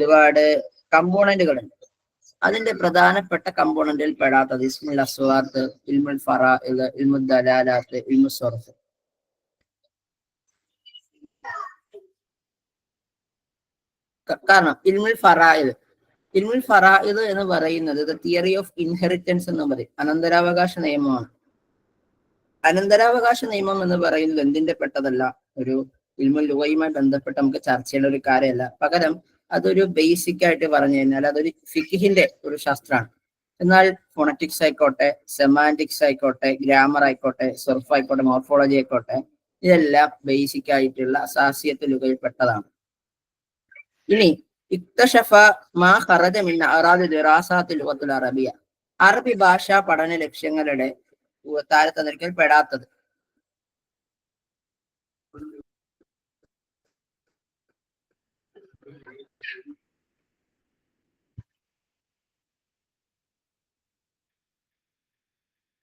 ഒരുപാട് കമ്പോണന്റുകളുണ്ട്. അതിന്റെ പ്രധാനപ്പെട്ട കമ്പോണന്റിൽ പെടാത്തത് ഇസ്മുൽ അസ്വാത്ത്, ഇൽമുൽ ഫറാഇദ്, ഇൽമുൽ ദലാലാത്ത്, ഇൽമുൽ സർഫ്. കാരണം ഇൽമുൽ ഫറായിദ് എന്ന് പറയുന്നത് ദ തിയറി ഓഫ് ഇൻഹെറിറ്റൻസ് എന്ന് പറയും, അനന്തരാവകാശ നിയമമാണ്. അനന്തരാവകാശ നിയമം എന്ന് പറയുന്നത് എന്തിന്റെ പെട്ടതല്ല, ഒരു ഇൽമുൽ ലുഗയുമായി ബന്ധപ്പെട്ട് നമുക്ക് ചർച്ച ചെയ്യേണ്ട ഒരു കാര്യമല്ല. പകരം അതൊരു ബേസിക് ആയിട്ട് പറഞ്ഞു കഴിഞ്ഞാൽ അതൊരു ഫിഖിന്റെ ഒരു ശാസ്ത്രമാണ്. എന്നാൽ ഫോണറ്റിക്സ് ആയിക്കോട്ടെ, സെമാൻറ്റിക്സ് ആയിക്കോട്ടെ, ഗ്രാമർ ആയിക്കോട്ടെ, സർഫ് ആയിക്കോട്ടെ, മോർഫോളജി ആയിക്കോട്ടെ, ഇതെല്ലാം ബേസിക് ആയിട്ടുള്ള അസാസിയത്ത് ലുഗയിൽ പെട്ടതാണ്. ഇനി ഇക്തശഫ മാ ഖറജ മിൻ അറാദി ദിറാസാത്തിൽ ലുഗത്തുൽ അറബിയ, അറബി ഭാഷാ പഠന ലക്ഷ്യങ്ങളുടെ താരതമ്യത്തിൽ പെടാത്തത്.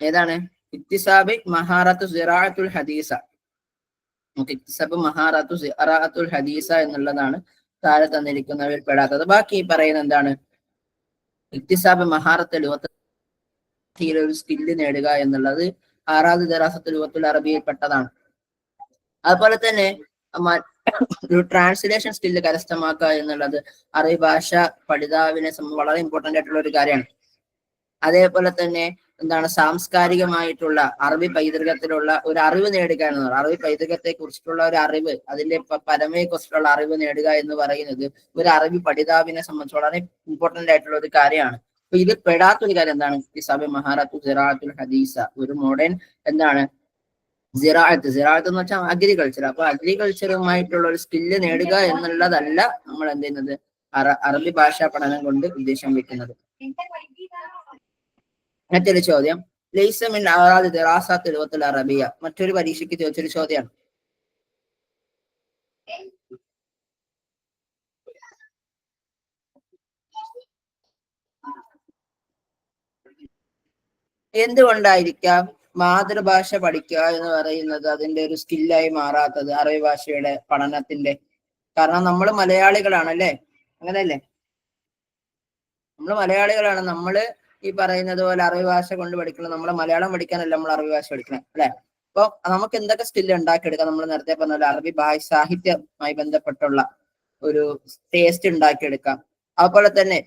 ഏതാണ്? ഇക്തിസാബ് മഹാറത്തു സിറാഅത്തുൽ ഹദീസ. ഇക്തിസാബ് മഹാറത്തു സിറാഅത്തുൽ ഹദീസ എന്നുള്ളതാണ് താഴെ തന്നിരിക്കുന്നവരിൽ പെടാത്തത്. ബാക്കി പറയുന്നത് എന്താണ്? ഇക്തിസാബ് മഹാറത്തുൽ ഒരു സ്കില്ല് നേടുക എന്നുള്ളത് ആറാദ് ദറാസത്തുൽ ലുഗത്തുൽ അറബിയിൽ പെട്ടതാണ്. അതുപോലെ തന്നെ ഒരു ട്രാൻസ്ലേഷൻ സ്കില്ല് കരസ്ഥമാക്കുക എന്നുള്ളത് അറബി ഭാഷ പഠിതാവിനെ വളരെ ഇമ്പോർട്ടന്റ് ആയിട്ടുള്ള ഒരു കാര്യമാണ്. അതേപോലെ തന്നെ എന്താണ്, സാംസ്കാരികമായിട്ടുള്ള അറബി പൈതൃകത്തിലുള്ള ഒരു അറിവ് നേടുക എന്നത്, അറബി പൈതൃകത്തെ കുറിച്ചിട്ടുള്ള ഒരു അറിവ്, അതിന്റെ പരമയെ കുറിച്ചിട്ടുള്ള അറിവ് നേടുക എന്ന് പറയുന്നത് ഒരു അറബി പഠിതാവിനെ സംബന്ധിച്ച് വളരെ ഇമ്പോർട്ടന്റ് ആയിട്ടുള്ള ഒരു കാര്യമാണ്. അപ്പൊ ഇത് പെടാത്തൊരു കാര്യം എന്താണ്? ഇക്തിസാബ് മഹാറത്തു സിറാഅത്തുൽ ഹദീസ, ഒരു മോഡേൺ എന്താണ് സിറാഅത്ത് എന്ന് വെച്ചാൽ അഗ്രികൾച്ചർ. അപ്പൊ അഗ്രികൾച്ചറുമായിട്ടുള്ള ഒരു സ്കില്ല് നേടുക എന്നുള്ളതല്ല നമ്മൾ എന്ത് ചെയ്യുന്നത്, അറബി ഭാഷാ പഠനം കൊണ്ട് ഉദ്ദേശം വെക്കുന്നത്. മറ്റൊരു ചോദ്യം, ലൈസ മിൻ അറാദി ദിറാസാത്തിൽ ലുഗത്തുൽ അറബിയ, മറ്റൊരു പരീക്ഷയ്ക്ക് ചോദിച്ചൊരു ചോദ്യമാണ്. എന്തുകൊണ്ടായിരിക്കാം മാതൃഭാഷ പഠിക്കുക എന്ന് പറയുന്നത് അതിന്റെ ഒരു സ്കില്ലായി മാറാത്തത് അറബി ഭാഷയുടെ പഠനത്തിന്റെ? കാരണം നമ്മൾ മലയാളികളാണല്ലേ, അങ്ങനെയല്ലേ? നമ്മൾ മലയാളികളാണ്. നമ്മള് ഈ പറയുന്നത് പോലെ അറബി ഭാഷ കൊണ്ട് പഠിക്കണം. നമ്മളെ മലയാളം പഠിക്കാനല്ല നമ്മൾ അറബി ഭാഷ പഠിക്കണം, അല്ലെ? അപ്പൊ നമുക്ക് എന്തൊക്കെ സ്കില്ല് ഉണ്ടാക്കിയെടുക്കാം? നമ്മൾ നേരത്തെ പറഞ്ഞ പോലെ അറബി സാഹിത്യവുമായി ബന്ധപ്പെട്ടുള്ള ഒരു ടേസ്റ്റ് ഉണ്ടാക്കിയെടുക്കാം. അതുപോലെ തന്നെ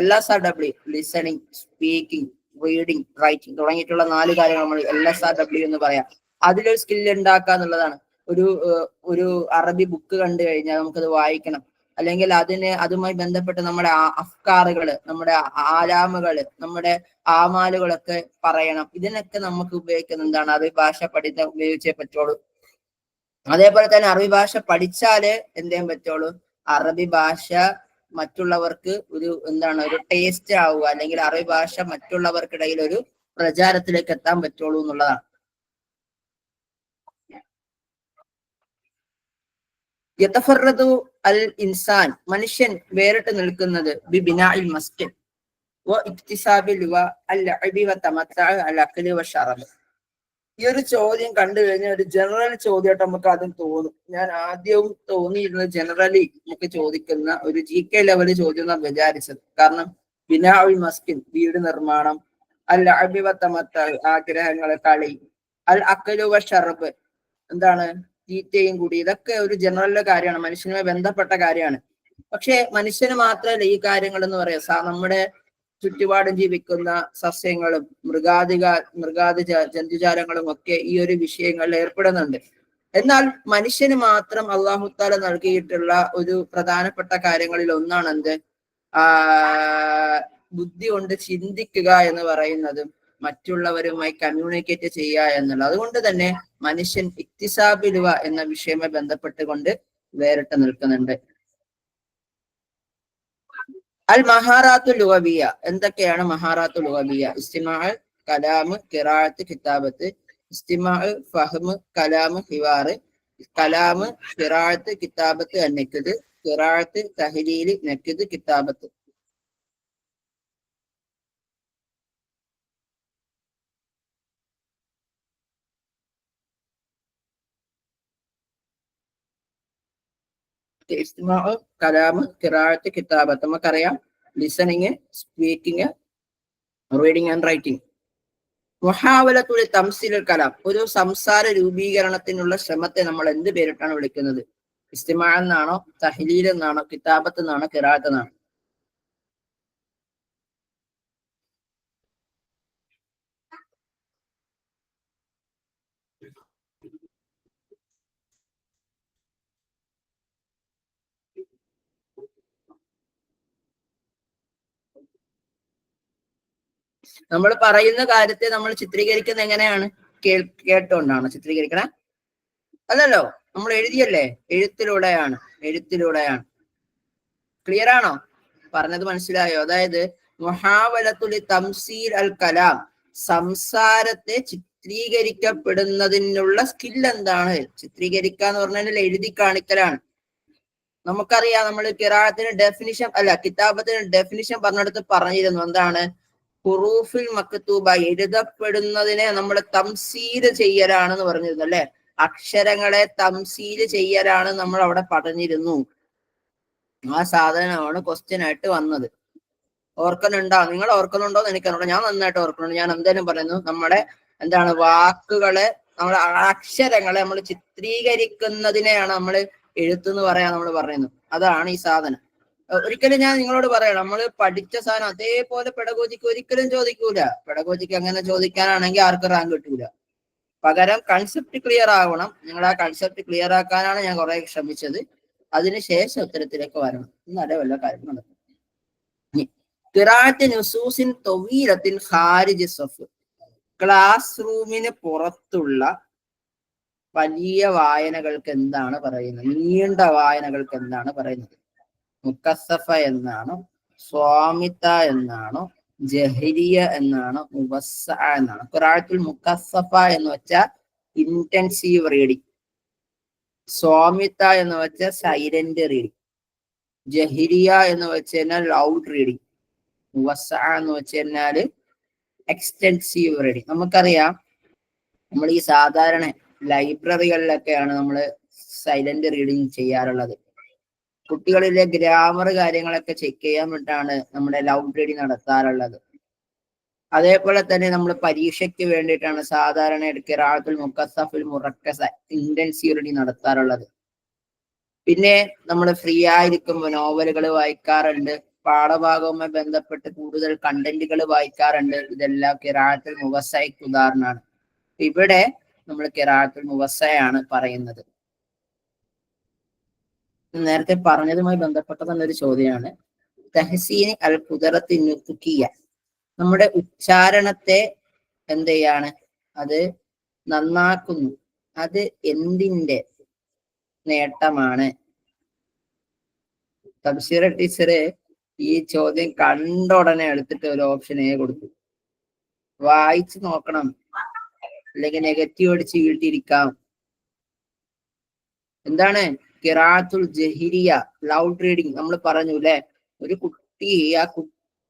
LSRW, listening, speaking, reading, writing തുടങ്ങിയിട്ടുള്ള 4 കാര്യങ്ങൾ നമ്മൾ LSRW എന്ന് പറയാം. അതിലൊരു സ്കില്ല് ഉണ്ടാക്കുക എന്നുള്ളതാണ്. ഒരു അറബി ബുക്ക് കണ്ടു കഴിഞ്ഞാൽ നമുക്കത് വായിക്കണം, അല്ലെങ്കിൽ അതുമായി ബന്ധപ്പെട്ട് നമ്മുടെ അഫ്കാറുകള്, നമ്മുടെ ആലാമുകള്, നമ്മുടെ ആമാലുകളൊക്കെ പറയണം. ഇതിനൊക്കെ നമുക്ക് ഉപയോഗിക്കുന്ന എന്താണ്, അറബി ഭാഷ ഉപയോഗിച്ചേ പറ്റുള്ളൂ. അതേപോലെ തന്നെ അറബി ഭാഷ പഠിച്ചാലേ എന്തേലും പറ്റുള്ളൂ, അറബി ഭാഷ മറ്റുള്ളവർക്ക് ഒരു ടേസ്റ്റ് ആവുക, അല്ലെങ്കിൽ അറബി ഭാഷ മറ്റുള്ളവർക്കിടയിൽ ഒരു പ്രചാരത്തിലേക്ക് എത്താൻ പറ്റുള്ളൂ എന്നുള്ളതാണ്. യതഫറദു അൽ ഇൻസാൻ, മനുഷ്യൻ വേറിട്ട് നിൽക്കുന്നത് ബി ബിനാഇൽ മസ്കിൻ വ ഇക്തിസാബിൽ വ അൽ ലഅബി വ തമത്തഅ അൽ അഖ്ലി വ ശറബ്. ഈ ഒരു ചോദ്യം കണ്ടു കഴിഞ്ഞാൽ ഒരു ജനറൽ ചോദ്യമായിട്ട് നമുക്ക് ആദ്യം തോന്നും. ഞാൻ ആദ്യവും തോന്നിയിരുന്നത് ജനറലി നമുക്ക് ചോദിക്കുന്ന ഒരു GK ലെവല് ചോദ്യം എന്നാണ് വിചാരിച്ചത്. കാരണം ബിനാഉൽ മസ്കിൻ, വീട് നിർമ്മാണം, അൽ ലഅബി വ തമത്തഅ, ആഗ്രഹങ്ങള്, കളി, അൽ അഖ്ലു വ ശറബ്, എന്താണ്, തീറ്റയും കൂടി, ഇതൊക്കെ ഒരു ജനറലിലെ കാര്യമാണ്, മനുഷ്യനുമായി ബന്ധപ്പെട്ട കാര്യമാണ്. പക്ഷെ മനുഷ്യന് മാത്രമല്ല ഈ കാര്യങ്ങൾ എന്ന് പറയാം, നമ്മുടെ ചുറ്റുപാടും ജീവിക്കുന്ന സസ്യങ്ങളും മൃഗാദി ജന്തുജാലങ്ങളും ഒക്കെ ഈ ഒരു വിഷയങ്ങളിൽ ഏർപ്പെടുന്നുണ്ട്. എന്നാൽ മനുഷ്യന് മാത്രം അല്ലാഹു തആല നൽകിയിട്ടുള്ള ഒരു പ്രധാനപ്പെട്ട കാര്യങ്ങളിൽ ഒന്നാണ് എന്ത്, ബുദ്ധി കൊണ്ട് ചിന്തിക്കുക എന്ന് പറയുന്നതും മറ്റുള്ളവരുമായി കമ്മ്യൂണിക്കേറ്റ് ചെയ്യുക എന്നുള്ളത്. അതുകൊണ്ട് തന്നെ മനുഷ്യൻ ഇക്തിസാബിലുവ എന്ന വിഷയവുമായി ബന്ധപ്പെട്ടുകൊണ്ട് വേറിട്ട് നിൽക്കുന്നുണ്ട്. അൽ മഹാറാത്തുൽ ലുഗവിയ, എന്തൊക്കെയാണ് മഹാറാത്തുൽ ലുഗവിയ? ഇസ്തിമാഅ്, കലാമ്, ഖിറാഅത്ത്, കിതാബത്ത്. ഇസ്തിമാഅ്, ഫഹ്മ്, കലാമ്, ഹിവാറ്. കലാമ്, ഖിറാഅത്ത്, കിതാബത്ത്, അന്നക്ദ്. ഖിറാഅത്ത്, തഹ്ലീല്, നക്ദ്, കിതാബത്ത്. ഇസ്തിമാ, കലാമ്, ഖിറാഅത്ത്, കിതാബത്ത്. നമുക്കറിയാം listening, speaking, reading and writing. മുഹാവലത്തുൽ തംസീലുൽ കലാം, ഒരു സംസാര രൂപീകരണത്തിനുള്ള ശ്രമത്തെ നമ്മൾ എന്ത് പേരിട്ടാണ് വിളിക്കുന്നത്? ഇസ്തിമാ എന്നാണോ, തഹ്ലീൽ എന്നാണോ, കിതാബത്ത് എന്നാണോ, ഖിറാഅത്ത് എന്നാണോ? നമ്മൾ പറയുന്ന കാര്യത്തെ നമ്മൾ ചിത്രീകരിക്കുന്നത് എങ്ങനെയാണ്? കേട്ടുകൊണ്ടാണ് ചിത്രീകരിക്കണേ? അല്ലല്ലോ, നമ്മൾ എഴുതിയല്ലേ, എഴുത്തിലൂടെയാണ്. ക്ലിയർ ആണോ? പറഞ്ഞത് മനസ്സിലായോ? അതായത് മുഹാവലത്തുൽ തംസീൽ അൽ കലാം, സംസാരത്തെ ചിത്രീകരിക്കപ്പെടുന്നതിനുള്ള സ്കിൽ എന്താണ്? ചിത്രീകരിക്കുക എന്ന് പറഞ്ഞാൽ എഴുതി കാണിക്കലാണ്. നമുക്കറിയാം, നമ്മൾ ഖിറാഅത്തിന് ഡെഫിനിഷൻ കിതാബത്തിന് ഡെഫിനിഷൻ പറഞ്ഞെടുത്ത് പറഞ്ഞിരുന്നു. എന്താണ്? ഹുറൂഫിൽ മക്തൂബ, എഴുതപ്പെടുന്നതിനെ നമ്മൾ തംസീൽ ചെയ്യലാണെന്ന് പറഞ്ഞിരുന്നു അല്ലെ? അക്ഷരങ്ങളെ തംസീൽ ചെയ്യലാണ് നമ്മൾ അവിടെ പറഞ്ഞിരുന്നു. ആ സാധനമാണ് ക്വസ്റ്റ്യൻ ആയിട്ട് വന്നത്. ഓർക്കുന്നുണ്ടോ? നിങ്ങൾ ഓർക്കുന്നുണ്ടോ എന്ന് എനിക്കറിയില്ല. ഞാൻ നന്നായിട്ട് ഓർക്കുന്നുണ്ട്. ഞാൻ എന്തായാലും പറയുന്നു, നമ്മുടെ എന്താണ് വാക്കുകളെ, നമ്മുടെ അക്ഷരങ്ങളെ നമ്മൾ ചിത്രീകരിക്കുന്നതിനെയാണ് നമ്മൾ എഴുത്തെന്ന് പറയാൻ നമ്മൾ പറയുന്നത്. അതാണ് ഈ സാധനം. ഒരിക്കലും ഞാൻ നിങ്ങളോട് പറയണം, നമ്മൾ പഠിച്ച സാധനം അതേപോലെ പെഡഗോജിക്ക് ഒരിക്കലും ചോദിക്കൂല. പെഡഗോജിക്ക് അങ്ങനെ ചോദിക്കാനാണെങ്കിൽ ആർക്കും റാങ്ക് കിട്ടൂല. പകരം കൺസെപ്റ്റ് ക്ലിയർ ആവണം. നിങ്ങൾ ആ കൺസെപ്റ്റ് ക്ലിയർ ആക്കാനാണ് ഞാൻ കുറെ ശ്രമിച്ചത്. അതിനുശേഷം ഉത്തരത്തിലേക്ക് വരണം. എന്നാലേ വല്ല കാര്യം നടക്കും. ഖിറാഅത്ത് നുസൂസിൻ തവീലത്തിൻ ഖാരിജി സഫ്, ക്ലാസ് റൂമിന് പുറത്തുള്ള വലിയ വായനകൾക്ക് എന്താണ് പറയുന്നത്? നീണ്ട വായനകൾക്ക് എന്താണ് പറയുന്നത്? മുക്കസ്സഫ എന്നാണോ, സ്വാമിത എന്നാണോ, ജഹരിയ എന്നാണോ, മുവസ്സ എന്നാണോ? ഖിറാഅത്തുൽ മുക്കസ്സഫ എന്ന് വെച്ചാൽ ഇന്റൻസീവ് റീഡിങ്, സ്വാമിത എന്ന് വെച്ചാൽ സൈലന്റ് റീഡിങ്, ജഹരിയ എന്ന് വെച്ച് കഴിഞ്ഞാൽ ലൗഡ് റീഡിങ്, മുവസ്സ എന്ന് വെച്ച് കഴിഞ്ഞാല് എക്സ്റ്റെൻസീവ് റീഡിങ്. നമുക്കറിയാം, നമ്മൾ ഈ സാധാരണ ലൈബ്രറികളിലൊക്കെയാണ് നമ്മൾ സൈലന്റ് റീഡിങ് ചെയ്യാറുള്ളത്. കുട്ടികളിലെ ഗ്രാമർ കാര്യങ്ങളൊക്കെ ചെക്ക് ചെയ്യാൻ വേണ്ടിയിട്ടാണ് നമ്മുടെ ലൗഡ് റീഡിങ് നടത്താറുള്ളത്. അതേപോലെ തന്നെ നമ്മൾ പരീക്ഷയ്ക്ക് വേണ്ടിയിട്ടാണ് സാധാരണ ഖിറാഅത്തുൽ മുക്കസ്സഫുൽ മുറക്കസ ഇന്റൻസീവ് റീഡിങ് നടത്താറുള്ളത്. പിന്നെ നമ്മൾ ഫ്രീ ആയിരിക്കുമ്പോൾ നോവലുകൾ വായിക്കാറുണ്ട്, പാഠഭാഗവുമായി ബന്ധപ്പെട്ട് കൂടുതൽ കണ്ടന്റുകൾ വായിക്കാറുണ്ട്. ഇതെല്ലാം ഖിറാഅത്തുൽ മുവസ്സയ്ക്ക് ഉദാഹരണമാണ്. ഇവിടെ നമ്മൾ ഖിറാഅത്തുൽ മുവസ്സയാണ് പറയുന്നത്. നേരത്തെ പറഞ്ഞതുമായി ബന്ധപ്പെട്ട തന്നൊരു ചോദ്യമാണ്. തഹ്സീനി അൽ ഖുദറത്തി നുത്ഖിയ, നമ്മുടെ ഉച്ചാരണത്തെ എന്ത് ചെയ്യാണ്? അത് നന്നാക്കുന്നു. അത് എന്തിന്റെ നേട്ടമാണ്? തബ്സീറ ടീച്ചറ് ഈ ചോദ്യം കണ്ട ഉടനെ എടുത്തിട്ട് ഒരു ഓപ്ഷൻ എ കൊടുത്തു. വായിച്ചു നോക്കണം, അല്ലെങ്കിൽ നെഗറ്റീവ് അടിച്ച് വീട്ടിരിക്കാം. എന്താണ്? ഖിറാഅത്തുൽ ജഹരിയ, ലൗഡ് റീഡിങ്. നമ്മൾ പറഞ്ഞു അല്ലെ, ഒരു കുട്ടി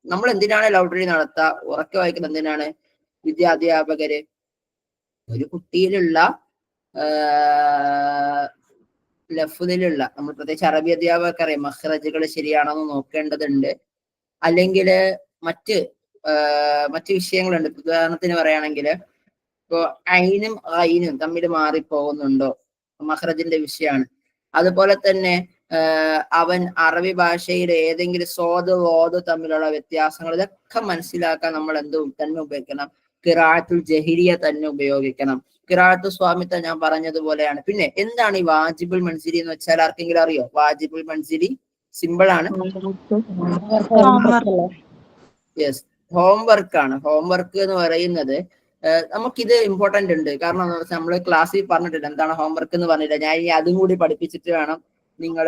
നമ്മൾ എന്തിനാണ് ലൗഡ് റീഡിങ് നടത്തുക? ഉറക്കെ വായിക്കുന്നത് എന്തിനാണ്? വിദ്യാധ്യാപകര് ഒരു കുട്ടിയിലുള്ള ലഫ്ദിലുള്ള, നമ്മൾ പ്രത്യേകിച്ച് അറബി അധ്യാപകർക്ക് അറിയാം, മഖ്റജുകൾ ശരിയാണെന്ന് നോക്കേണ്ടതുണ്ട്. അല്ലെങ്കിൽ മറ്റ് വിഷയങ്ങളുണ്ട്. ഉദാഹരണത്തിന് പറയുകയാണെങ്കിൽ, ഇപ്പോ ഐനും ഐനും തമ്മിൽ മാറിപ്പോകുന്നുണ്ടോ, മഖ്റജിന്റെ വിഷയമാണ്. അതുപോലെ തന്നെ അവൻ അറബി ഭാഷയിൽ ഏതെങ്കിലും സ്വാദ് വോദ് തമ്മിലുള്ള വ്യത്യാസങ്ങൾ, ഇതൊക്കെ മനസ്സിലാക്കാൻ നമ്മൾ തന്നെ ഉപയോഗിക്കണം? ഖിറാഅത്തുൽ ജഹരിയ തന്നെ ഉപയോഗിക്കണം. ഖിറാഅത്തു സ്വാമിത്ത ഞാൻ പറഞ്ഞതുപോലെയാണ്. പിന്നെ എന്താണ് ഈ വാജിബുൽ മൻസിലി എന്ന് വെച്ചാൽ ആർക്കെങ്കിലും അറിയോ? വാജിബുൽ മൻസിലി സിമ്പിൾ ആണ്. യെസ്, ഹോംവർക്ക് ആണ്. ഹോംവർക്ക് എന്ന് പറയുന്നത് നമുക്കിത് ഇമ്പോർട്ടന്റ് ഉണ്ട്. കാരണം നമ്മൾ ക്ലാസ്സിൽ പറഞ്ഞിട്ടില്ല എന്താണ് ഹോംവർക്ക് എന്ന് പറഞ്ഞില്ല. ഞാൻ ഇനി അതും കൂടി പഠിപ്പിച്ചിട്ട് വേണം നിങ്ങൾ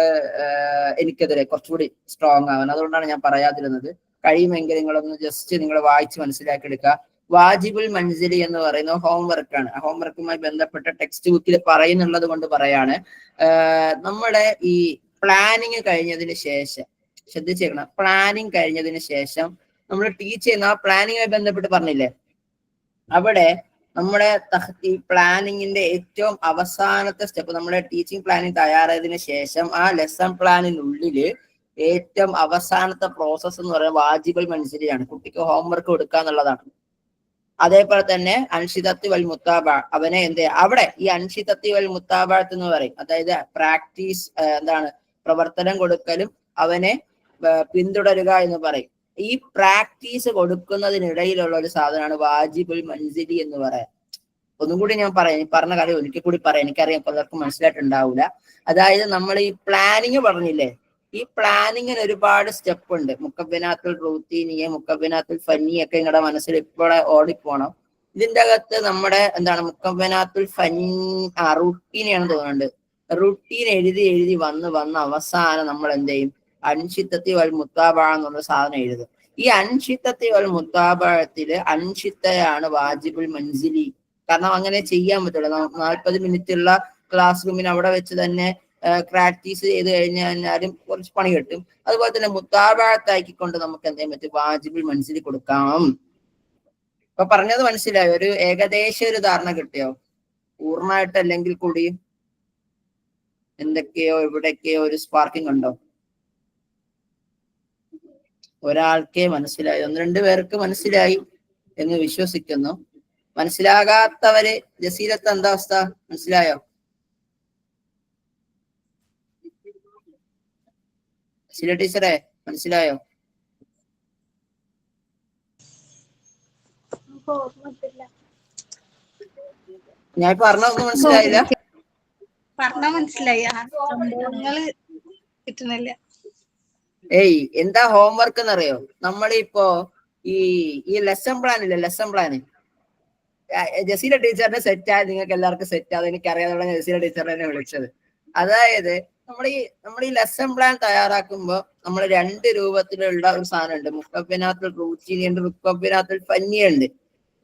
എനിക്കെതിരെ കുറച്ചുകൂടി സ്ട്രോങ് ആവാൻ. അതുകൊണ്ടാണ് ഞാൻ പറയാതിരുന്നത്. കഴിയുമെങ്കിൽ നിങ്ങളൊന്ന് ജസ്റ്റ് നിങ്ങൾ വായിച്ച് മനസ്സിലാക്കി എടുക്കുക. വാജിബുൽ മൻസിലി എന്ന് പറയുന്നത് ഹോംവർക്ക് ആണ്. ഹോംവർക്കുമായി ബന്ധപ്പെട്ട ടെക്സ്റ്റ് ബുക്കിൽ പറയുന്നുള്ളത് കൊണ്ട് പറയാണ്. നമ്മുടെ ഈ പ്ലാനിങ് കഴിഞ്ഞതിന് ശേഷം ശ്രദ്ധിച്ചേക്കണം, പ്ലാനിങ് കഴിഞ്ഞതിന് ശേഷം നമ്മൾ ടീച്ച് ചെയ്യുന്ന ആ പ്ലാനിങ്ങുമായി ബന്ധപ്പെട്ട് പറഞ്ഞില്ലേ, അവിടെ നമ്മുടെ ഈ പ്ലാനിങ്ങിന്റെ ഏറ്റവും അവസാനത്തെ സ്റ്റെപ്പ്, നമ്മുടെ ടീച്ചിങ് പ്ലാനിങ് തയ്യാറായതിനു ശേഷം ആ ലെസൺ പ്ലാനിനുള്ളില് ഏറ്റവും അവസാനത്തെ പ്രോസസ്സ് എന്ന് പറയുന്നത് വാജിബുൽ മൻസിലിയാണ്. കുട്ടിക്ക് ഹോംവർക്ക് കൊടുക്കുക എന്നുള്ളതാണ്. അതേപോലെ തന്നെ അൻഷിദത്തി വൽ മുത്താബ, അവനെ അവിടെ ഈ അൻഷിദത്തി വൽ മുത്താബത്ത് എന്ന് പറയും. അതായത് പ്രാക്ടീസ് എന്താണ് പ്രവർത്തനം കൊടുക്കലും അവനെ പിന്തുടരുക എന്ന് പറയും. ഈ പ്രാക്ടീസ് കൊടുക്കുന്നതിനിടയിലുള്ള ഒരു സാധനമാണ് വാജിബുൽ മൻസിലി എന്ന് പറയാം. ഒന്നും കൂടി ഞാൻ പറയാം, പറഞ്ഞ കാര്യം ഒരിക്കൽ കൂടി പറയാം, എനിക്കറിയാം പലർക്കും മനസ്സിലായിട്ടുണ്ടാവില്ല. അതായത് നമ്മൾ ഈ പ്ലാനിങ് പറഞ്ഞില്ലേ, ഈ പ്ലാനിങ്ങിന് ഒരുപാട് സ്റ്റെപ്പ് ഉണ്ട്. മുക്കബിനാത്തുൽ റൂത്തീനിയെ, മുക്കബിനാത്തുൽ ഫന്നിയൊക്കെ നിങ്ങളുടെ മനസ്സിൽ ഇപ്പോഴെ ഓടിപ്പോണം. ഇതിന്റെ അകത്ത് നമ്മുടെ എന്താണ് മുക്കബിനാത്തുൽ റുട്ടീനെയാണ് തോന്നുന്നുണ്ട്. റുട്ടീൻ എഴുതി വന്ന് അവസാനം നമ്മൾ എന്ത് ചെയ്യും, അൻഷിത്തത്തി വൽ മുത്താബ എന്നുള്ള സാധനം എഴുതും. ഈ അൻഷിത്തത്തി വൽ മുത്താബത്തില് അൻഷിത്തയാണ് വാജിബുൽ മൻസിലി. കാരണം അങ്ങനെ ചെയ്യാൻ പറ്റുള്ളൂ. 40 മിനിറ്റുള്ള ക്ലാസ് റൂമിന് അവിടെ വെച്ച് തന്നെ പ്രാക്ടീസ് ചെയ്ത് കഴിഞ്ഞാലും കുറച്ച് പണി കിട്ടും. അതുപോലെ തന്നെ മുത്താബാത്താക്കിക്കൊണ്ട് നമുക്ക് എന്ത് ചെയ്യാൻ പറ്റും, വാജിബുൽ മൻസിലി കൊടുക്കാം. ഇപ്പൊ പറഞ്ഞത് മനസ്സിലായോ? ഒരു ഏകദേശം ഒരു ധാരണ കിട്ടിയോ? പൂർണ്ണമായിട്ടല്ലെങ്കിൽ കൂടി എന്തൊക്കെയോ എവിടെയൊക്കെയോ ഒരു സ്പാർക്കിംഗ് ഉണ്ടോ? ഒരാൾക്കേ മനസ്സിലായി, 1-2 പേർക്ക് മനസ്സിലായി എന്ന് വിശ്വസിക്കുന്നു. മനസ്സിലാകാത്തവര് ജസീലത്ത് എന്താ അവസ്ഥ, മനസ്സിലായോ? ജസീല ടീച്ചറെ മനസ്സിലായോ? ഞാൻ പറഞ്ഞൊന്നും മനസ്സിലായില്ല. ഏയ് എന്താ ഹോംവർക്ക് എന്നറിയോ? നമ്മളിപ്പോ ഈ ലെസൺ പ്ലാൻ ഇല്ലേ, ലെസൺ പ്ലാന് ജസീല ടീച്ചറിന് സെറ്റായ നിങ്ങൾക്ക് എല്ലാവർക്കും സെറ്റാതെ എനിക്കറിയാതെ ജസീല ടീച്ചറിനെ വിളിച്ചത്. അതായത് നമ്മൾ ഈ ലെസൺ പ്ലാൻ തയ്യാറാക്കുമ്പോൾ നമ്മൾ 2 രൂപത്തിലുള്ള ഒരു സാധനം ഉണ്ട്. മുക്കബിനാത്തുൽ റൂട്ടീനി ഉണ്ട്, മുക്കബിനാത്തുൽ ഫന്നിയുണ്ട്.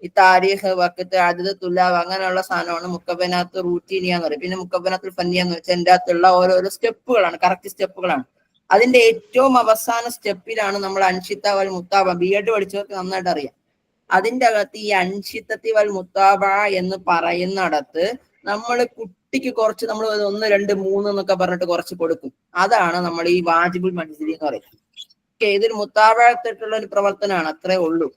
ഈ താരീഖ്, വഖത്ത്, അദദ്, തുലാബ് അങ്ങനെയുള്ള സാധനമാണ് മുക്കബിനാത്തുൽ റൂട്ടീനിയ എന്ന് പറയും. പിന്നെ മുക്കബിനാത്തുൽ ഫന്നിയ എന്ന് വെച്ചാൽ എൻ്റെ അകത്തുള്ള ഓരോരോ സ്റ്റെപ്പുകളാണ്, കറക്റ്റ് സ്റ്റെപ്പുകളാണ്. അതിന്റെ ഏറ്റവും അവസാന സ്റ്റെപ്പിലാണ് നമ്മൾ അൻഷിത്ത വൽ മുത്താബ. BEd പഠിച്ചവർക്ക് നന്നായിട്ട് അറിയാം. അതിന്റെ അകത്ത് ഈ അൻഷിത്തത്തി വൽ മുത്താബ എന്ന് പറയുന്നിടത്ത് നമ്മൾ കുട്ടിക്ക് കുറച്ച് നമ്മൾ 1, 2, 3 എന്നൊക്കെ പറഞ്ഞിട്ട് കുറച്ച് കൊടുക്കും. അതാണ് നമ്മൾ ഈ വാജിബുൽ മൻസിലി എന്ന് പറയുന്നത്. ഇതിൽ മുത്താബഅത്തുള്ള ഒരു പ്രവർത്തനമാണ്, അത്രേ ഉള്ളൂ.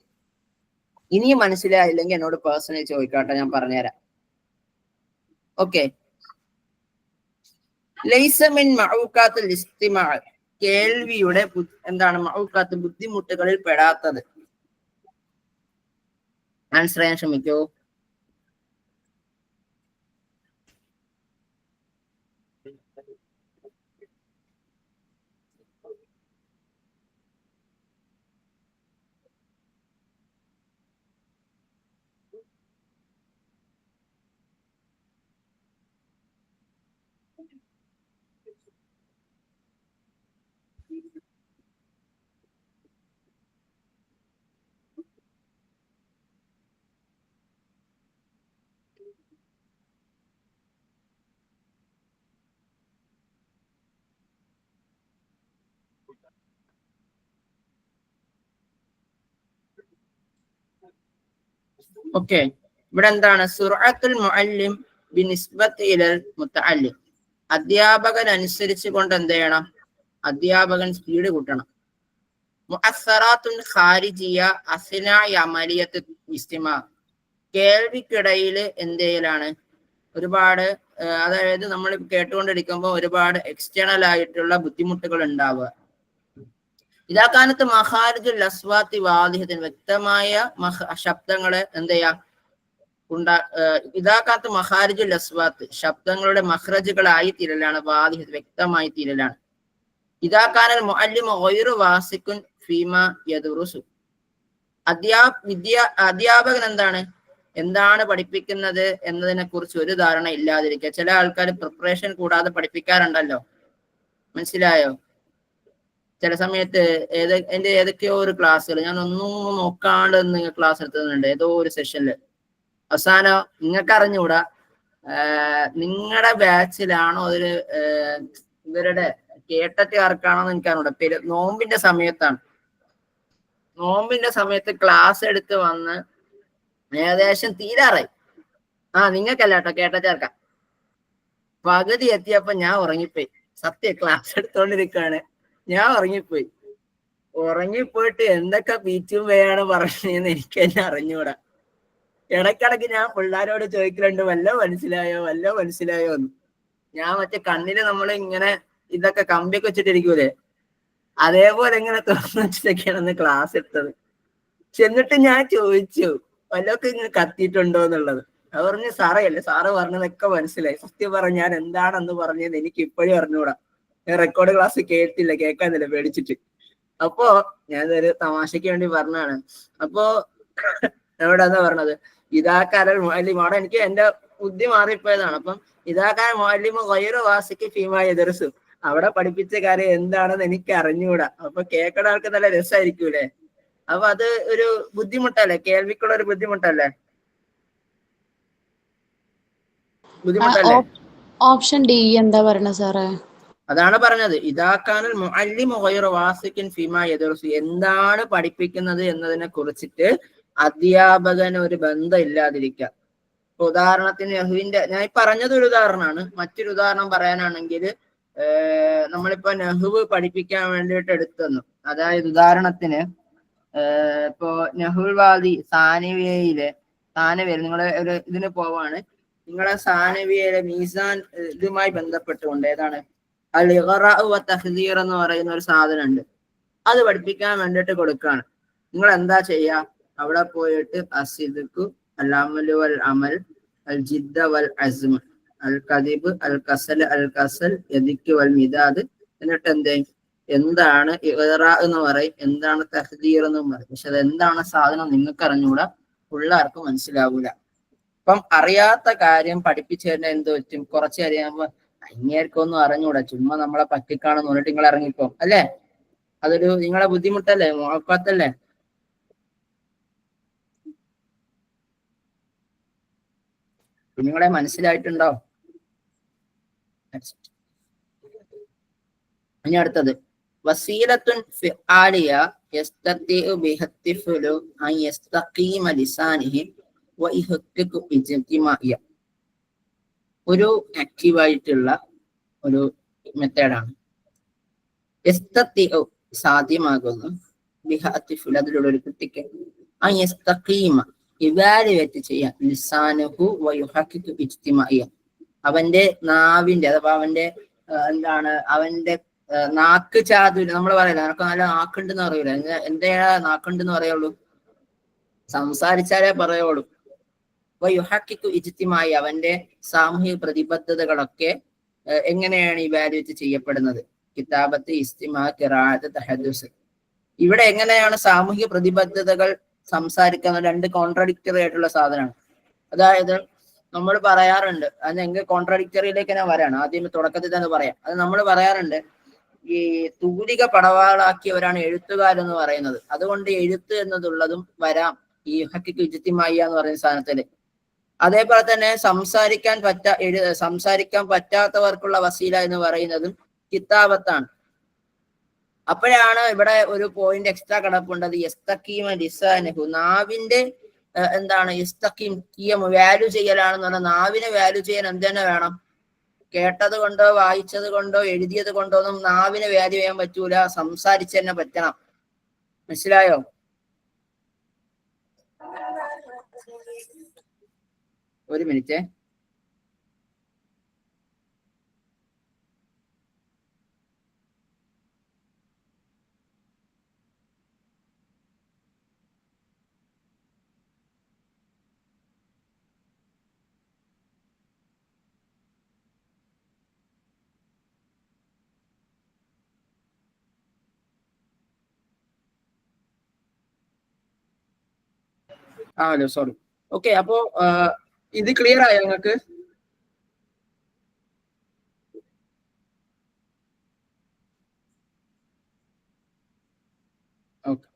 ഇനിയും മനസ്സിലായില്ലെങ്കിൽ എന്നോട് പേഴ്സണലി ചോദിക്കാട്ടെ, ഞാൻ പറഞ്ഞുതരാം. ഓക്കെ. ലൈസ മിൻ മഅൂഖാത്തുൽ ഇസ്തിമാ, കേൾവിയുടെ എന്താണ് മഅൂഖാത്ത്, ബുദ്ധിമുട്ടുകളിൽ പെടാത്തത്. ആൻസർ ചെയ്യാൻ ശ്രമിക്കൂ. ഓക്കെ, ഇവിടെ എന്താണ് സുർഅത്തുൽ മുഅല്ലിം ബിനിസ്ബത്തി ഇലൽ മുതഅല്ലിം. അധ്യാപകൻ അനുസരിച്ച് കൊണ്ട് എന്ത് ചെയ്യണം, അധ്യാപകൻ സ്പീഡ് കൂട്ടണം. മുഅസ്സറാത്തുൻ ഖാരിജിയ അസ്നാഇ അമലിയത്ത് ഇസ്തിമാ, കേൾവിക്കിടയിൽ എന്ത് ചെയ്യലാണ് ഒരുപാട്, അതായത് നമ്മൾ കേട്ടുകൊണ്ടിരിക്കുമ്പോൾ ഒരുപാട് എക്സ്റ്റേണൽ ആയിട്ടുള്ള ബുദ്ധിമുട്ടുകൾ ഉണ്ടാവുക. ഇതാക്കാനത്ത് മഖാരിജുൽ അസ്വാത്തി വാദിഹത്തിന്, വ്യക്തമായ ശബ്ദങ്ങളെ എന്ത് ചെയ്യാം ഇതാക്കാത്ത മഖാരിജുൽ അസ്വാത്ത്, ശബ്ദങ്ങളുടെ മഖ്റജുകളായി തീരലാണ്, വാദിഹ വ്യക്തമായി തീരലാണ്. ഇതാക്കാനൽ മുഅല്ലിമു ഗൈറു വാസിഖുൻ ഫീമാ യദുറുസു, അധ്യാപകൻ എന്താണ് പഠിപ്പിക്കുന്നത് എന്നതിനെ കുറിച്ച് ഒരു ധാരണ ഇല്ലാതിരിക്കുക. ചില ആൾക്കാർ പ്രിപ്പറേഷൻ കൂടാതെ പഠിപ്പിക്കാറുണ്ടല്ലോ, മനസ്സിലായോ? ചില സമയത്ത് എന്റെ ഏതൊക്കെയോ ഒരു ക്ലാസ്സുകൾ ഞാൻ ഒന്നും നോക്കാണ്ട് നിങ്ങൾ ക്ലാസ് എടുത്തുന്നുണ്ട്. ഏതോ ഒരു സെഷനില് അവസാനം നിങ്ങൾക്ക് അറിഞ്ഞുകൂടാ, നിങ്ങളുടെ ബാച്ചിലാണോ ഒരു ഇവരുടെ കേട്ടറ്റുകാർക്കാണോ എന്ന് എനിക്കറിഞ്ഞൂടാ. നോമ്പിന്റെ സമയത്താണ്, നോമ്പിന്റെ സമയത്ത് ക്ലാസ് എടുത്ത് വന്ന് ഏകദേശം തീരാറായി. നിങ്ങൾക്കല്ല കേട്ടോ, കേട്ട ചേർക്കാം. പകുതി എത്തിയപ്പോ ഞാൻ ഉറങ്ങിപ്പോയി. സത്യം, ക്ലാസ് എടുത്തോണ്ടിരിക്കാണ്, ഞാൻ ഉറങ്ങിപ്പോയിട്ട് എന്തൊക്കെ ബീച്ചും വേയാണ് പറഞ്ഞതെന്ന് എനിക്ക് തന്നെ അറിഞ്ഞൂടാ. ഇടക്കിടക്ക് ഞാൻ പിള്ളേരോട് ചോദിക്കലുണ്ട്, വല്ല മനസ്സിലായോ എന്ന്. ഞാൻ മറ്റേ കണ്ണില് നമ്മൾ ഇങ്ങനെ ഇതൊക്കെ കമ്പിയൊക്കെ വെച്ചിട്ടിരിക്കൂലേ, അതേപോലെ ഇങ്ങനെ തുറന്നു വെച്ചിട്ടൊക്കെയാണ് ക്ലാസ് എടുത്തത്. ചെന്നിട്ട് ഞാൻ ചോദിച്ചു വല്ലതൊക്കെ ഇങ്ങനെ കത്തിയിട്ടുണ്ടോ എന്നുള്ളത്. അത് പറഞ്ഞ് സാറയല്ലേ, സാറ് പറഞ്ഞതൊക്കെ മനസ്സിലായി. സത്യം പറഞ്ഞ ഞാൻ എന്താണെന്ന് പറഞ്ഞത് എനിക്ക് ഇപ്പോഴും അറിഞ്ഞൂടാ. ഞാൻ റെക്കോർഡ് ക്ലാസ് കേൾക്കാന്നില്ല പേടിച്ചിട്ട്. അപ്പോ ഞാനൊരു തമാശയ്ക്ക് വേണ്ടി പറഞ്ഞാണ്. അപ്പോ എവിടെന്നാ പറഞ്ഞത്, ഇതാക്കാരൽ മുഅല്ലിമോടെ എനിക്ക് എന്റെ ബുദ്ധി മാറിപ്പോയതാണ്. അപ്പം ഇതാക്കാൻ മുഅല്ലിമു ഗൈറു വാസിക്ക് ഫീമാ യദ്റസു, അവിടെ പഠിപ്പിച്ച കാര്യം എന്താണെന്ന് എനിക്ക് അറിഞ്ഞൂടാ. അപ്പൊ കേൾക്കുന്ന ആൾക്ക് നല്ല രസമായിരിക്കൂലേ. അപ്പൊ അത് ഒരു ബുദ്ധിമുട്ടല്ലേ, കേൾവിക്കുള്ള ഒരു ബുദ്ധിമുട്ടല്ലേ. ഓപ്ഷൻ ഡി എന്താ പറഞ്ഞ സാറേ? അതാണ് പറഞ്ഞത്, ഇതാക്കാനൽ മുഅല്ലിമു ഗൈറു വാസിക്കിൻ ഫീമാ യദ്റസു, എന്താണ് പഠിപ്പിക്കുന്നത് എന്നതിനെ കുറിച്ചിട്ട് അധ്യാപകന് ഒരു ബന്ധം ഇല്ലാതിരിക്കുക. ഉദാഹരണത്തിന് നെഹുവിന്റെ, ഞാൻ പറഞ്ഞത് ഒരു ഉദാഹരണമാണ്. മറ്റൊരു ഉദാഹരണം പറയാനാണെങ്കിൽ, നമ്മളിപ്പോ നെഹുവ് പഠിപ്പിക്കാൻ വേണ്ടിയിട്ട് എടുത്തു. അതായത് ഉദാഹരണത്തിന് ഇപ്പോ നെഹുൽ വാദി സാനവിയയില് നിങ്ങളെ ഒരു ഇതിന് പോവാണ്, നിങ്ങളെ സാനവിയയിലെ മീസാൻ ഇതുമായി ബന്ധപ്പെട്ടുകൊണ്ട് ഏതാണ് അൽ ഇഖ്റാഉ വ തഹ്ദീർ എന്ന് പറയുന്ന ഒരു സാധനം ഉണ്ട്. അത് പഠിപ്പിക്കാൻ വേണ്ടിയിട്ട് കൊടുക്കുകയാണ്. നിങ്ങൾ എന്താ ചെയ്യാ, അവിടെ പോയിട്ട് അസിദ്ഖു അൽ അമലു വൽ അമൽ അൽ ജിദ്ദ വൽ അസ്മ അൽ കദിബ് അൽ കസൽ യദിക്ക് വൽ മിദാദ്, എന്നിട്ട് എന്താണ് ഇഖ്റാ എന്ന് പറയും, എന്താണ് തഹ്ദീർ എന്നും പറയും. പക്ഷെ അത് എന്താണ് സാധനം നിങ്ങൾക്ക് അറിഞ്ഞൂടാ, പിള്ളേർക്ക് മനസ്സിലാവൂല. അപ്പം അറിയാത്ത കാര്യം പഠിപ്പിച്ചു തന്നെ എന്ത് പറ്റും, കുറച്ച് അറിയാകുമ്പോ അങ്ങേർക്കൊന്നും അറിഞ്ഞൂടാ, ചുമ്മാ നമ്മളെ പറ്റിക്കാണെന്ന് പറഞ്ഞിട്ട് നിങ്ങൾ ഇറങ്ങിപ്പോ അല്ലേ. അതൊരു നിങ്ങളെ ബുദ്ധിമുട്ടല്ലേ, മുഅഖത്തല്ലേ. നിങ്ങളെ മനസ്സിലായിട്ടുണ്ടോ? ഇനി അടുത്തത് വസീലത്തുൻ ഫിആലിയ യസ്തതിഉ ബിഹത്തിഫുലു അൻ യസ്തഖീമ ലിസാനിഹി വ ഇഹ്ഖഖു ഇജ്തിമാഇയ, ഒരു ആക്റ്റീവായിട്ടുള്ള ഒരു മെത്തേഡാണ്. യസ്തതിഉ സാധ്യമാകുന്നു, ബിഹത്തിഫുൽ അതിലുള്ള ഒരു കുട്ടിക്ക് അൻ യസ്തഖീമ ഇവാലുവേറ്റ് ചെയ്യാൻ, ലിസാനുഹു വ ഇഹ്ഖഖു ഇജ്തിമാഇയ, അവന്റെ നാവിന്റെ അഥവാ അവന്റെ അവന്റെ നാക്ക് ചാതുര്, നമ്മൾ പറയില്ല നിനക്ക് നല്ല നാക്കുണ്ടെന്ന് പറയൂല, എന്താ നാക്കുണ്ടെന്ന് പറയുള്ളൂ, സംസാരിച്ചാലേ പറയുള്ളൂ. യുഹക്കിക്കു ഇജ്തിമായി, അവന്റെ സാമൂഹിക പ്രതിബദ്ധതകളൊക്കെ എങ്ങനെയാണ് ഇവാലുവേറ്റ് ചെയ്യപ്പെടുന്നത്, കിതാബത്ത്, ഇസ്തിമാ, ഖിറാഅത്ത്, തഹദ്ദുസ്. ഇവിടെ എങ്ങനെയാണ് സാമൂഹിക പ്രതിബദ്ധതകൾ സംസാരിക്കുന്ന രണ്ട് കോൺട്രഡിക്ടറി ആയിട്ടുള്ള സാധനമാണ്. അതായത് നമ്മൾ പറയാറുണ്ട്, അത് എങ്കിൽ കോൺട്രഡിക്ടറിയിലേക്ക് തന്നെ വരാണ്, ആദ്യം തുടക്കത്തിൽ തന്നെ പറയാം. അത് നമ്മൾ പറയാറുണ്ട്, ഈ തൂലിക പടവാളാക്കിയവരാണ് എഴുത്തുകാരെന്ന് പറയുന്നത്. അതുകൊണ്ട് എഴുത്ത് എന്നതുള്ളതും വരാം ഈ ഹക്കിക്ക് ഇജ്തിമായി എന്ന് പറയുന്ന സാധനത്തില്. അതേപോലെ തന്നെ സംസാരിക്കാൻ പറ്റാത്തവർക്കുള്ള വസീല എന്ന് പറയുന്നതും കിതാബത്താണ്. അപ്പോഴാണ് ഇവിടെ ഒരു പോയിന്റ് എക്സ്ട്രാ കിടപ്പുണ്ടത്, യസ്തഖീമ ലിസാനഹു, നാവിന്റെ യസ്തഖീം വാല്യൂ ചെയ്യലാണെന്ന് പറഞ്ഞാൽ, നാവിനെ വാല്യൂ ചെയ്യാൻ എന്തെന്നെ വേണം, കേട്ടത് കൊണ്ടോ വായിച്ചത് കൊണ്ടോ എഴുതിയത് കൊണ്ടോ ഒന്നും നാവിനെ വാല്യൂ ചെയ്യാൻ പറ്റൂല, സംസാരിച്ച് തന്നെ പറ്റണം. മനസ്സിലായോ? ഒരു മിനിറ്റ്. Hello, sorry. ഓക്കെ, അപ്പോ ഇത് ക്ലിയർ ആയോ നിങ്ങൾക്ക്? ഓക്കെ,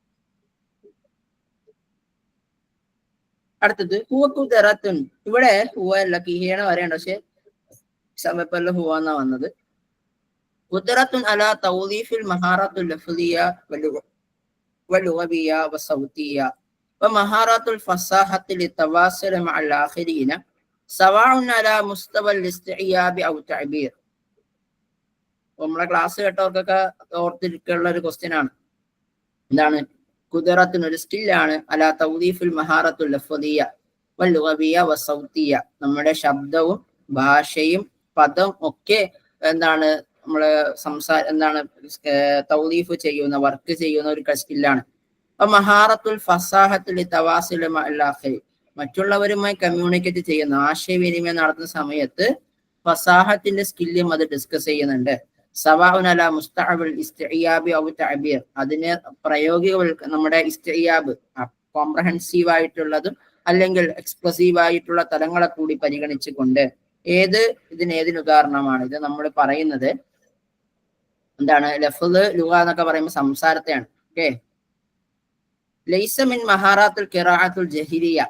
അടുത്തത് ഹുവക്കുതറത്തുൻ. ഇവിടെ ഹുവ അല്ല, കിഹിയാണ് വരേണ്ട, പക്ഷെ സമയപ്പല്ല ഹുവ എന്നാ വന്നത്. ഖുദ്റത്തുൻ അലാ തൗദീഫിൽ മഹാറത്തുൽ ലഫ്ദിയ വലുഗവിയ വസൗതിയ വമഹാറത്തുൽ ഫസാഹത്തി ലിതവാസുൽ മഅൽ ആഖിരീന സവാഉൻ അലാ മുസ്തവൽ ഇസ്തിഇയാബി ഔ തഅബീർ. നമ്മളെ ക്ലാസ് കേട്ടവർക്കൊക്കെ ഓർത്തിരിക്കാനുള്ള ഒരു ക്വസ്റ്റ്യൻ ആണ്. എന്താണ്? ഖുദറത്തുൻ ഒരു സ്കില്ലാണ്, അലാ തൗദീഫുൽ മഹാറത്തുൽ ലഫ്ദിയ വൽ ലുഗവിയ വസൗതിയ. നമ്മുടെ ശബ്ദവും ഭാഷയും പദം ഒക്കെ എന്താണ് നമ്മള് എന്താണ് തൗദീഫ് ചെയ്യുന്ന, വർക്ക് ചെയ്യുന്ന ഒരു സ്കില്ലാണ്. അപ്പൊ മഹാറത്തുൽ ഫസാഹത്തുൽ തവാസുൽ മഅൽ ആഖിരി, മറ്റുള്ളവരുമായി കമ്മ്യൂണിക്കേറ്റ് ചെയ്യുന്ന, ആശയവിനിമയം നടത്തുന്ന സമയത്ത് ഫസാഹത്തിന്റെ സ്കില്ലും അത് ഡിസ്കസ് ചെയ്യുന്നുണ്ട്. സവാഉൻ അലാ മുസ്തഅബിൽ ഇസ്തിഇയാബി ഔ തഅബീർ, അതിനെ പ്രായോഗിക നമ്മുടെ ഇസ്തിഇയാബ് കോംപ്രഹെൻസീവ് ആയിട്ടുള്ളതും അല്ലെങ്കിൽ എക്സ്പ്രസീവ് ആയിട്ടുള്ള തലങ്ങളെ കൂടി പരിഗണിച്ചുകൊണ്ട് ഇതിനേതിന് ഉദാഹരണമാണ്? ഇത് നമ്മൾ പറയുന്നത് എന്താണ്? ലഫ്ള് ലുഗ എന്നൊക്കെ പറയുമ്പോൾ സംസാരത്തെയാണ്. ഓക്കെ. ലൈസ മിൻ മഹാറാത്തുൽ ഖിറാഅത്തുൽ ജഹിരിയ,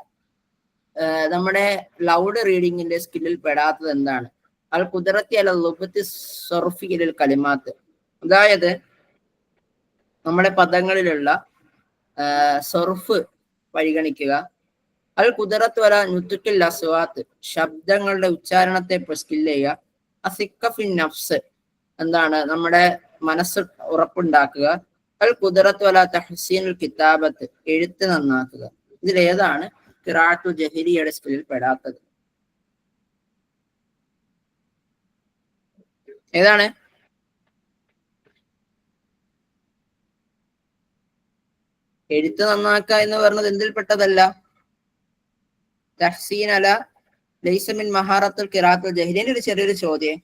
നമ്മുടെ ലൗഡ് റീഡിങ്ങിന്റെ സ്കില്ലിൽ പെടാത്തത് എന്താണ്? അൽ ഖുദ്റത്തി അല ളുബ്തി സർഫി ഇലൽ കലിമാത്ത്, അതായത് നമ്മുടെ പദങ്ങളിലുള്ള സർഫ് പരിഗണിക്കുക. അൽ ഖുദ്റത്തു അല നുത്ഖിൽ അസ്വാത്ത്, ശബ്ദങ്ങളുടെ ഉച്ചാരണത്തെ സ്കില്ല് ചെയ്യുക. അസിഖഫിൻ നഫ്സ്, എന്താണ് നമ്മുടെ മനസ്സ് ഉറപ്പുണ്ടാക്കുക. അൽ ഖുദ്റത്തു അല തഹ്സീനുൽ കിതാബത്ത്, എഴുത്ത് നന്നാക്കുക. ഇതിലേതാണ് ഖിറാഅത്തുൽ ജഹരിയുടെ സ്കില്ലിൽ പെടാത്തത്? ഏതാണ്? എഴുത്ത് നന്നാക്കുക എന്ന് പറഞ്ഞത് എന്തിൽപ്പെട്ടതല്ല? തഹ്സീൻ അല ലൈസ മിൻ മഹാറത്തുൽ ഖിറാഅത്തുൽ ജഹരിയുടെ ഒരു ചെറിയൊരു ചോദ്യം.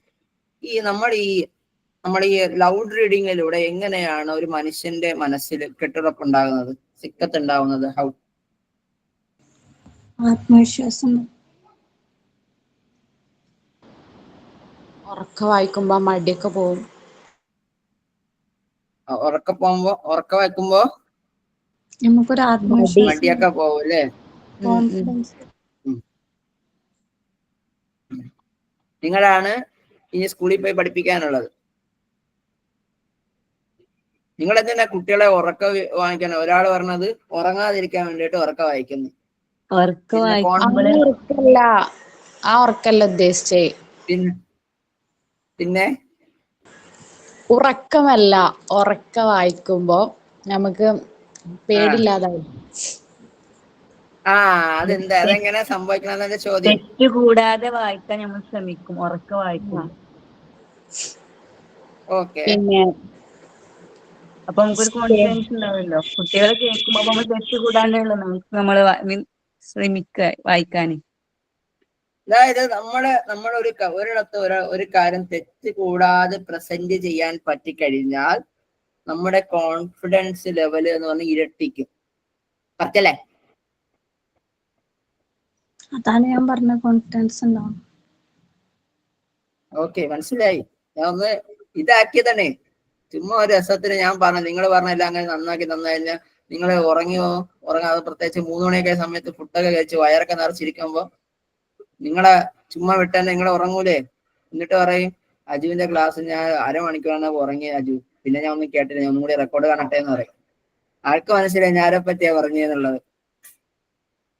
നമ്മൾ ഈ ലൗഡ് റീഡിങ്ങിലൂടെ എങ്ങനെയാണ് ഒരു മനുഷ്യന്റെ മനസ്സിൽ കെട്ടുറപ്പുണ്ടാകുന്നത്, സിക്കത്ത് ഉണ്ടാവുന്നത്? ഹൗ? ആത്മവിശ്വാസം. ഉറക്ക വായിക്കുമ്പോ മടിയൊക്കെ പോവും. ഉറക്ക വായിക്കുമ്പോ നമുക്കൊരു ആത്മവിശ്വാസം, മടിയൊക്കെ പോവും അല്ലേ? കോൺഫിഡൻസ്. നിങ്ങളാണ് ഇനി സ്കൂളിൽ പോയി പഠിപ്പിക്കാനുള്ളത്. നിങ്ങൾ എന്തിനാ കുട്ടികളെ ഉറക്ക വായിക്കാൻ? ഒരാൾ പറഞ്ഞത് ഉറങ്ങാതിരിക്കാൻ വേണ്ടിയിട്ട് ഉറക്ക വായിക്കുന്നു. ആ ഉറക്കല്ല ഉദ്ദേശിച്ചേ. പിന്നെ ഉറക്കമല്ല, ഉറക്ക വായിക്കുമ്പോ നമുക്ക് പേടില്ലാതാവും. അതെങ്ങനെ സംഭവിക്കണമെന്ന ചോദ്യം. തെറ്റ് കൂടാതെ വായിക്കാൻ നമ്മൾ ശ്രമിക്കും ഉറക്ക വായിക്കും. പിന്നെ അപ്പൊ നമുക്കൊരു കോൺഫിഡൻസ് ഉണ്ടാവുമല്ലോ. കുട്ടികളെ കേൾക്കുമ്പോ നമ്മൾ തെറ്റ് കൂടാണ്ടുള്ള നമ്മൾ ശ്രമിക്കുക വായിക്കാന്. അതായത് നമ്മൾ ഒരിടത്ത് ഒരു കാര്യം തെറ്റ് കൂടാതെ പ്രസന്റ് ചെയ്യാൻ പറ്റിക്കഴിഞ്ഞാൽ നമ്മുടെ കോൺഫിഡൻസ് ലെവൽ എന്ന് പറഞ്ഞാൽ ഇരട്ടിക്കും. പറ്റല്ലേ? അതാണ് ഞാൻ പറഞ്ഞ കോൺഫിഡൻസ് ഉണ്ടാവും. ഓക്കെ, മനസ്സിലായി. ഞാൻ ഒന്ന് ഇതാക്കിയതാണ്. ചുമ്മാ ഒരു രസത്തിന് ഞാൻ പറഞ്ഞു. നിങ്ങൾ പറഞ്ഞെല്ലാം അങ്ങനെ നന്നാക്കി തന്നതിന് നിങ്ങൾ ഉറങ്ങാതെ പ്രത്യേകിച്ച് 3 മണിയൊക്കെ സമയത്ത് ഫുഡൊക്കെ കഴിച്ച് വയറൊക്കെ നിറച്ചിരിക്കുമ്പോ നിങ്ങളെ ചുമ്മാ വിട്ടാൽ നിങ്ങൾ ഉറങ്ങൂലേ? എന്നിട്ട് പറയും അജുവിന്റെ ക്ലാസ് ഞാൻ അരമണിക്കൂറാണ് ഉറങ്ങിയ അജു, പിന്നെ ഞാൻ ഒന്നും കേട്ടില്ല, ഞാൻ ഒന്നും കൂടി റെക്കോർഡ് കാണട്ടെ എന്ന് പറയും. ആൾക്ക് മനസ്സിലായി ഞാനെ പറ്റിയാ പറഞ്ഞെന്നുള്ളത്.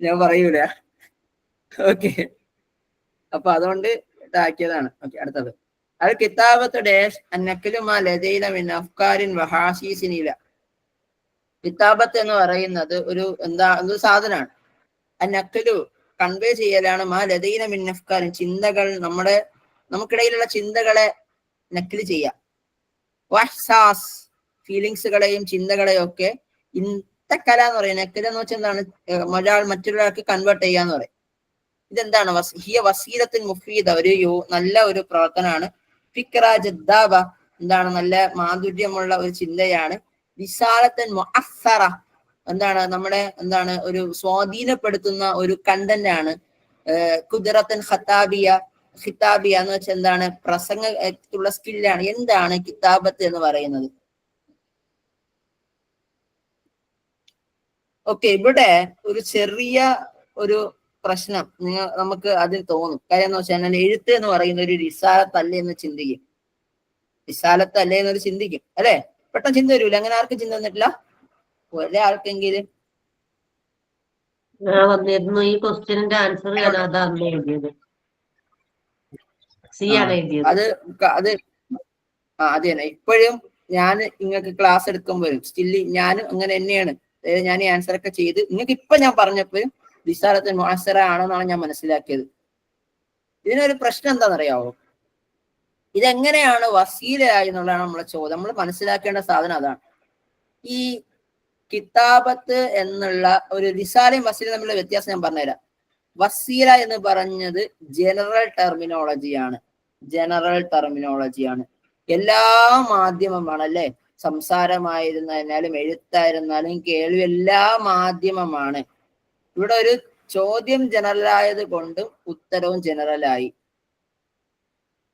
ഞാൻ പറയൂല. ഓക്കെ, അപ്പൊ അതുകൊണ്ട് ഇതാക്കിയതാണ്. ഓക്കെ, അടുത്തത് അൽ കിതാബത്ത് ഡാഷ് അന്നക്കലുമാ ലദൈന മിൻ അഫ്കാരിൻ വഹാസീസിനില. കിതാബത്ത് എന്ന് പറയുന്നത് ഒരു സാധനമാണ്. അന്നക്കലു കൺവേ ചെയ്യലാണ്. മാ ലദൈന മിൻ അഫ്കാരിൻ, ചിന്തകൾ, നമുക്കിടയിലുള്ള ചിന്തകളെ നക്കല് ചെയ്യാം. വഹ്സാസ്, ഫീലിങ്സുകളെയും ചിന്തകളെയും ഒക്കെ ഇന്തക്കല എന്ന് പറയും. നക്കല എന്ന് വെച്ചാൽ എന്താണ്? മറ്റൊരാൾക്ക് കൺവേർട്ട് ചെയ്യാന്ന് പറയും. ഇതെന്താണ്? ഹിയ വസീലത്തിൻ മുഫീദ, നല്ല ഒരു പ്രവർത്തനമാണ്. ഫിക്ര ജദ്ദാബ, എന്താണ്? നല്ല മാധുര്യമുള്ള ഒരു ചിന്തയാണ്. വിശാലത്തൻ മുഅസ്സറ, ഒരു സ്വാധീനപ്പെടുത്തുന്ന ഒരു കണ്ടന്റ് ആണ്. ഖുദ്റത്തൻ ഖിതാബിയ എന്ന് വെച്ചാൽ എന്താണ്? പ്രസംഗത്തുള്ള സ്കില്ലാണ്. എന്താണ് കിതാബത്ത് എന്ന് പറയുന്നത്? ഓക്കെ, ഇവിടെ ഒരു ചെറിയ ഒരു പ്രശ്നം നമുക്ക് അതിൽ തോന്നും. കാര്യം എന്ന് വെച്ചാൽ എഴുത്ത് എന്ന് പറയുന്ന ഒരു റിസാലത്തല്ലേ എന്ന് ചിന്തിക്കും. റിസാലത്തല്ലേ എന്നൊരു ചിന്തിക്കും അല്ലെ? പെട്ടെന്ന് ചിന്ത വരൂല. അങ്ങനെ ആർക്കും ചിന്ത വന്നിട്ടില്ല? ഒരേ ആൾക്കെങ്കിലും വന്നിരുന്നു. ഈ ക്വസ്റ്റ്യനിന്റെ ആൻസർ ഞാൻ അതാണ് എഴുതിയത്. സി ആണ് എഴുതിയത്. അത് അത് തന്നെ. ഇപ്പോഴും ഞാൻ നിങ്ങൾക്ക് ക്ലാസ് എടുക്കുമ്പോഴും സ്റ്റില് ഞാനും അങ്ങനെ തന്നെയാണ്. അതായത് ഞാൻ ഈ ആൻസർ ഒക്കെ ചെയ്ത് നിങ്ങൾക്ക് ഇപ്പൊ ഞാൻ പറഞ്ഞപ്പോൾ റിസാലത്തുൽ മുഅസ്സറ ആണെന്നാണ് ഞാൻ മനസ്സിലാക്കിയത്. ഇതിനൊരു പ്രശ്നം എന്താണെന്നറിയാവോ? ഇതെങ്ങനെയാണ് വസീലയായി എന്നുള്ളതാണ് നമ്മളെ ചോദ്യം. നമ്മൾ മനസ്സിലാക്കേണ്ട സാധനം അതാണ്. ഈ കിതാബത്ത് എന്നുള്ള ഒരു റിസാലയും വസീലയും തമ്മിലുള്ള വ്യത്യാസം ഞാൻ പറഞ്ഞുതരാം. വസീല എന്ന് പറഞ്ഞത് ജനറൽ ടെർമിനോളജിയാണ്. എല്ലാ മാധ്യമമാണ് അല്ലെ. സംസാരമായിരുന്നാലും എഴുത്തായിരുന്നാലും കേൾവി എല്ലാ മാധ്യമമാണ്. ഇവിടെ ഒരു ചോദ്യം ജനറൽ ആയത് കൊണ്ടും ഉത്തരവും ജനറലായി.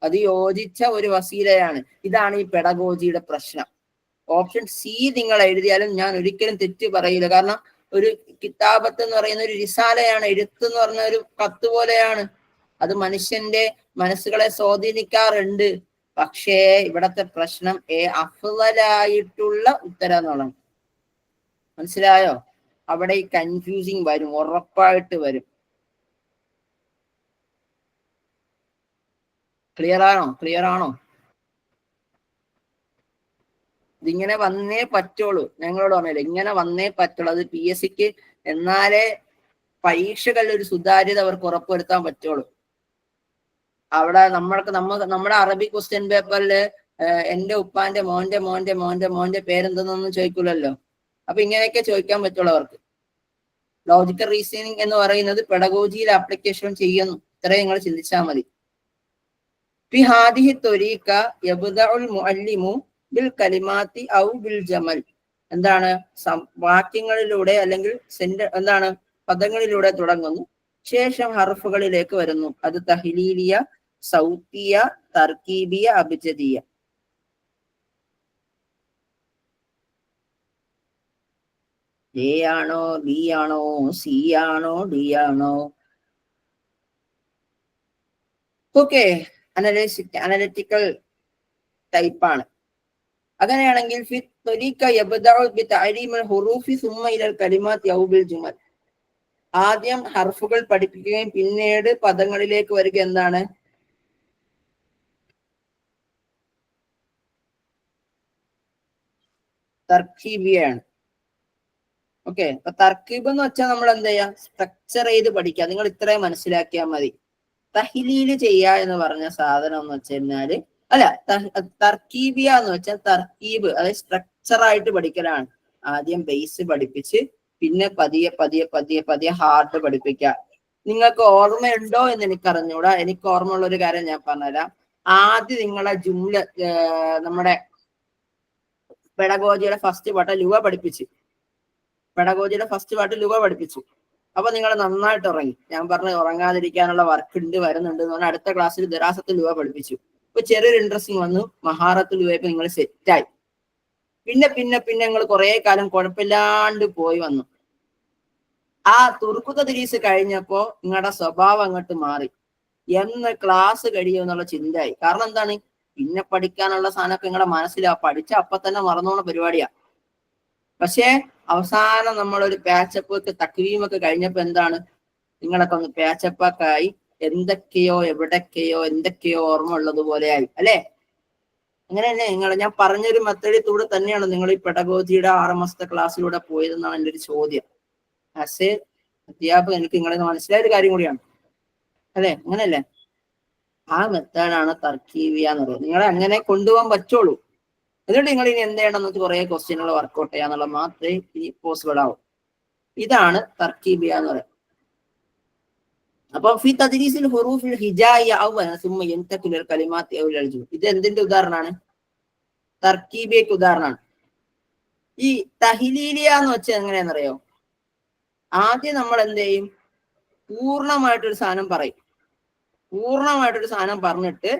അത് യോജിച്ച ഒരു വസീലയാണ്. ഇതാണ് ഈ പെഡഗോജിയുടെ പ്രശ്നം. ഓപ്ഷൻ സി നിങ്ങൾ എഴുതിയാലും ഞാൻ ഒരിക്കലും തെറ്റ് പറയില്ല. കാരണം ഒരു കിതാബത്ത് എന്ന് പറയുന്ന ഒരു റിസാലയാണ്. എഴുത്ത് എന്ന് പറഞ്ഞ ഒരു കത്ത് പോലെയാണ്. അത് മനുഷ്യന്റെ മനസ്സുകളെ സ്വാധീനിക്കാറുണ്ട്. പക്ഷേ ഇവിടത്തെ പ്രശ്നം അഫ്ളലായിട്ടുള്ള ഉത്തരം എന്നുള്ളതാണ്. മനസ്സിലായോ? അവിടെ ഈ കൺഫ്യൂസിങ് വരും, ഉറപ്പായിട്ട് വരും. ക്ലിയർ ആണോ? ഇതിങ്ങനെ വന്നേ പറ്റുള്ളൂ. ഞങ്ങളോട് പറഞ്ഞല്ലോ, ഇങ്ങനെ വന്നേ പറ്റുള്ളൂ. അത് PSCക്ക് എന്നാലേ പരീക്ഷകളിൽ ഒരു സുതാര്യത അവർക്ക് ഉറപ്പുവരുത്താൻ പറ്റുള്ളൂ. അവിടെ നമ്മുടെ അറബി ക്വസ്റ്റ്യൻ പേപ്പറിൽ എന്റെ ഉപ്പാന്റെ മോന്റെ പേരെന്തെന്നൊന്നും ചോദിക്കൂലല്ലോ. അപ്പൊ ഇങ്ങനെയൊക്കെ ചോദിക്കാൻ പറ്റുള്ളൂ അവർക്ക്. ലോജിക്കൽ റീസണിങ് എന്ന് പറയുന്നത് പെഡഗോജിയിൽ ആപ്ലിക്കേഷൻ ചെയ്യുന്നു. ഇത്രയും നിങ്ങൾ ചിന്തിച്ചാൽ മതി. ഫി ഹാദിഹി ത്വരീഖ യബ്ദഉൽ മുഅല്ലിമു ബിൽ കലിമാത്തി ഔ ബിൽ ജമൽ. എന്താണ്? വാക്യങ്ങളിലൂടെ അല്ലെങ്കിൽ പദങ്ങളിലൂടെ തുടങ്ങുന്നു, ശേഷം ഹർഫുകളിലേക്ക് വരുന്നു. അത് തഹ്ലീലിയ, സൗത്തിയ, തർക്കീബിയ, അബ്ജദിയ. എ ആണോ, ബി ആണോ, സി ആണോ, ഡി ആണോ? ഓക്കെ, അനലിറ്റിക്കൽ ടൈപ്പാണ്. അങ്ങനെയാണെങ്കിൽ ആദ്യം ഹർഫുകൾ പഠിപ്പിക്കുകയും പിന്നീട് പദങ്ങളിലേക്ക് വരിക. എന്താണ്? തർക്കീബിയാണ്. ഓക്കെ, അപ്പൊ തർക്കീബ് എന്ന് വെച്ചാൽ നമ്മൾ എന്താ ചെയ്യാ? സ്ട്രക്ചർ ചെയ്ത് പഠിക്കുക. നിങ്ങൾ ഇത്രയും മനസ്സിലാക്കിയാൽ മതി. തഹ്ലീല് ചെയ്യുക എന്ന് പറഞ്ഞ സാധനം എന്ന് വെച്ച് കഴിഞ്ഞാല് തർക്കീബിയ എന്ന് വെച്ചാൽ തർക്കീബ്, അതായത് സ്ട്രക്ചർ ആയിട്ട് പഠിക്കലാണ്. ആദ്യം ബേസ് പഠിപ്പിച്ച് പിന്നെ പതിയെ ഹാർഡ് പഠിപ്പിക്കുക. നിങ്ങൾക്ക് ഓർമ്മയുണ്ടോ എന്ന് എനിക്കറിഞ്ഞൂടാ. എനിക്ക് ഓർമ്മയുള്ള ഒരു കാര്യം ഞാൻ പറഞ്ഞുതരാം. ആദ്യം നിങ്ങളെ ജുംല നമ്മുടെ പെഡഗോജിയുടെ ഫസ്റ്റ് പാട്ട് ലുഗ പഠിപ്പിച്ചു. അപ്പൊ നിങ്ങൾ നന്നായിട്ട് ഉറങ്ങി. ഞാൻ പറഞ്ഞു ഉറങ്ങാതിരിക്കാനുള്ള വർക്ക് വരുന്നുണ്ട് എന്ന് പറഞ്ഞാൽ അടുത്ത ക്ലാസ്സിൽ ദിറാസത്തുൽ ലുഗ പഠിപ്പിച്ചു. ഇപ്പൊ ചെറിയൊരു ഇൻട്രസ്റ്റിംഗ് വന്നു. മഹാറത്തുൽ ലുഗ നിങ്ങൾ സെറ്റായി. പിന്നെ നിങ്ങൾ കുറെ കാലം കുഴപ്പമില്ലാണ്ട് പോയി വന്നു. ആ തുർക്കു തദ്രീസ് കഴിഞ്ഞപ്പോ നിങ്ങളുടെ സ്വഭാവം അങ്ങോട്ട് മാറി. എന്ന് ക്ലാസ് കഴിയും എന്നുള്ള ചിന്തയായി. കാരണം എന്താണ്? പിന്നെ പഠിക്കാനുള്ള സാധനമൊക്കെ നിങ്ങളുടെ മനസ്സിലാ. പഠിച്ച അപ്പൊ തന്നെ മറന്നോണ പരിപാടിയാ. പക്ഷേ അവസാനം നമ്മളൊരു പാച്ചപ്പ് തക്വീമൊക്കെ കഴിഞ്ഞപ്പോ എന്താണ്? നിങ്ങളൊക്കെ ഒന്ന് പാച്ചപ്പൊക്കെയായി. എന്തൊക്കെയോ ഓർമ്മ ഉള്ളതുപോലെയായി അല്ലെ? അങ്ങനെയല്ലേ? ഞാൻ പറഞ്ഞൊരു മെത്തേഡിലൂടെ തന്നെയാണ് നിങ്ങൾ ഈ പെഡഗോജിയുടെ 6 മാസത്തെ ക്ലാസ്സിലൂടെ പോയതെന്നാണ് എൻ്റെ ഒരു ചോദ്യം. ആസ് എ അധ്യാപകൻ എനിക്ക് നിങ്ങളെ മനസ്സിലായ ഒരു കാര്യം കൂടിയാണ് അല്ലെ? അങ്ങനെയല്ലേ? ആ മെത്തേഡാണ് തർക്കീബിയ എന്ന് പറയുന്നത്. നിങ്ങളെ അങ്ങനെ കൊണ്ടുപോകാൻ പറ്റുള്ളൂ. എന്നിട്ട് നിങ്ങൾ ഇനി എന്ത് ചെയ്യണം എന്ന് വെച്ചാൽ കുറെ ക്വസ്റ്റ്യനുകൾ വർക്ക്ഔട്ട് ചെയ്യാന്നുള്ളത് മാത്രമേ ഇനി പോസിബിൾ ആവും. ഇതാണ് തർക്കീബിയ എന്ന് പറയുന്നത്. അപ്പൊ ഫി തദ്രീസിൽ ഹുറൂഫിൽ ഹിജായിയ അവ്വലൻ സുമ്മ യൻതഖിലുൽ കലിമാത്തി ഔ ലൽ ജും. ഇത് എന്തിന്റെ ഉദാഹരണമാണ്? തർക്കീബിയക്ക് ഉദാഹരണമാണ്. ഈ തഹ്ലീലിയ എന്ന് വെച്ചാൽ എങ്ങനെയാണെന്നറിയോ? ആദ്യം നമ്മൾ എന്ത് ചെയ്യും? പൂർണ്ണമായിട്ടൊരു സാധനം പറയും. പറഞ്ഞിട്ട്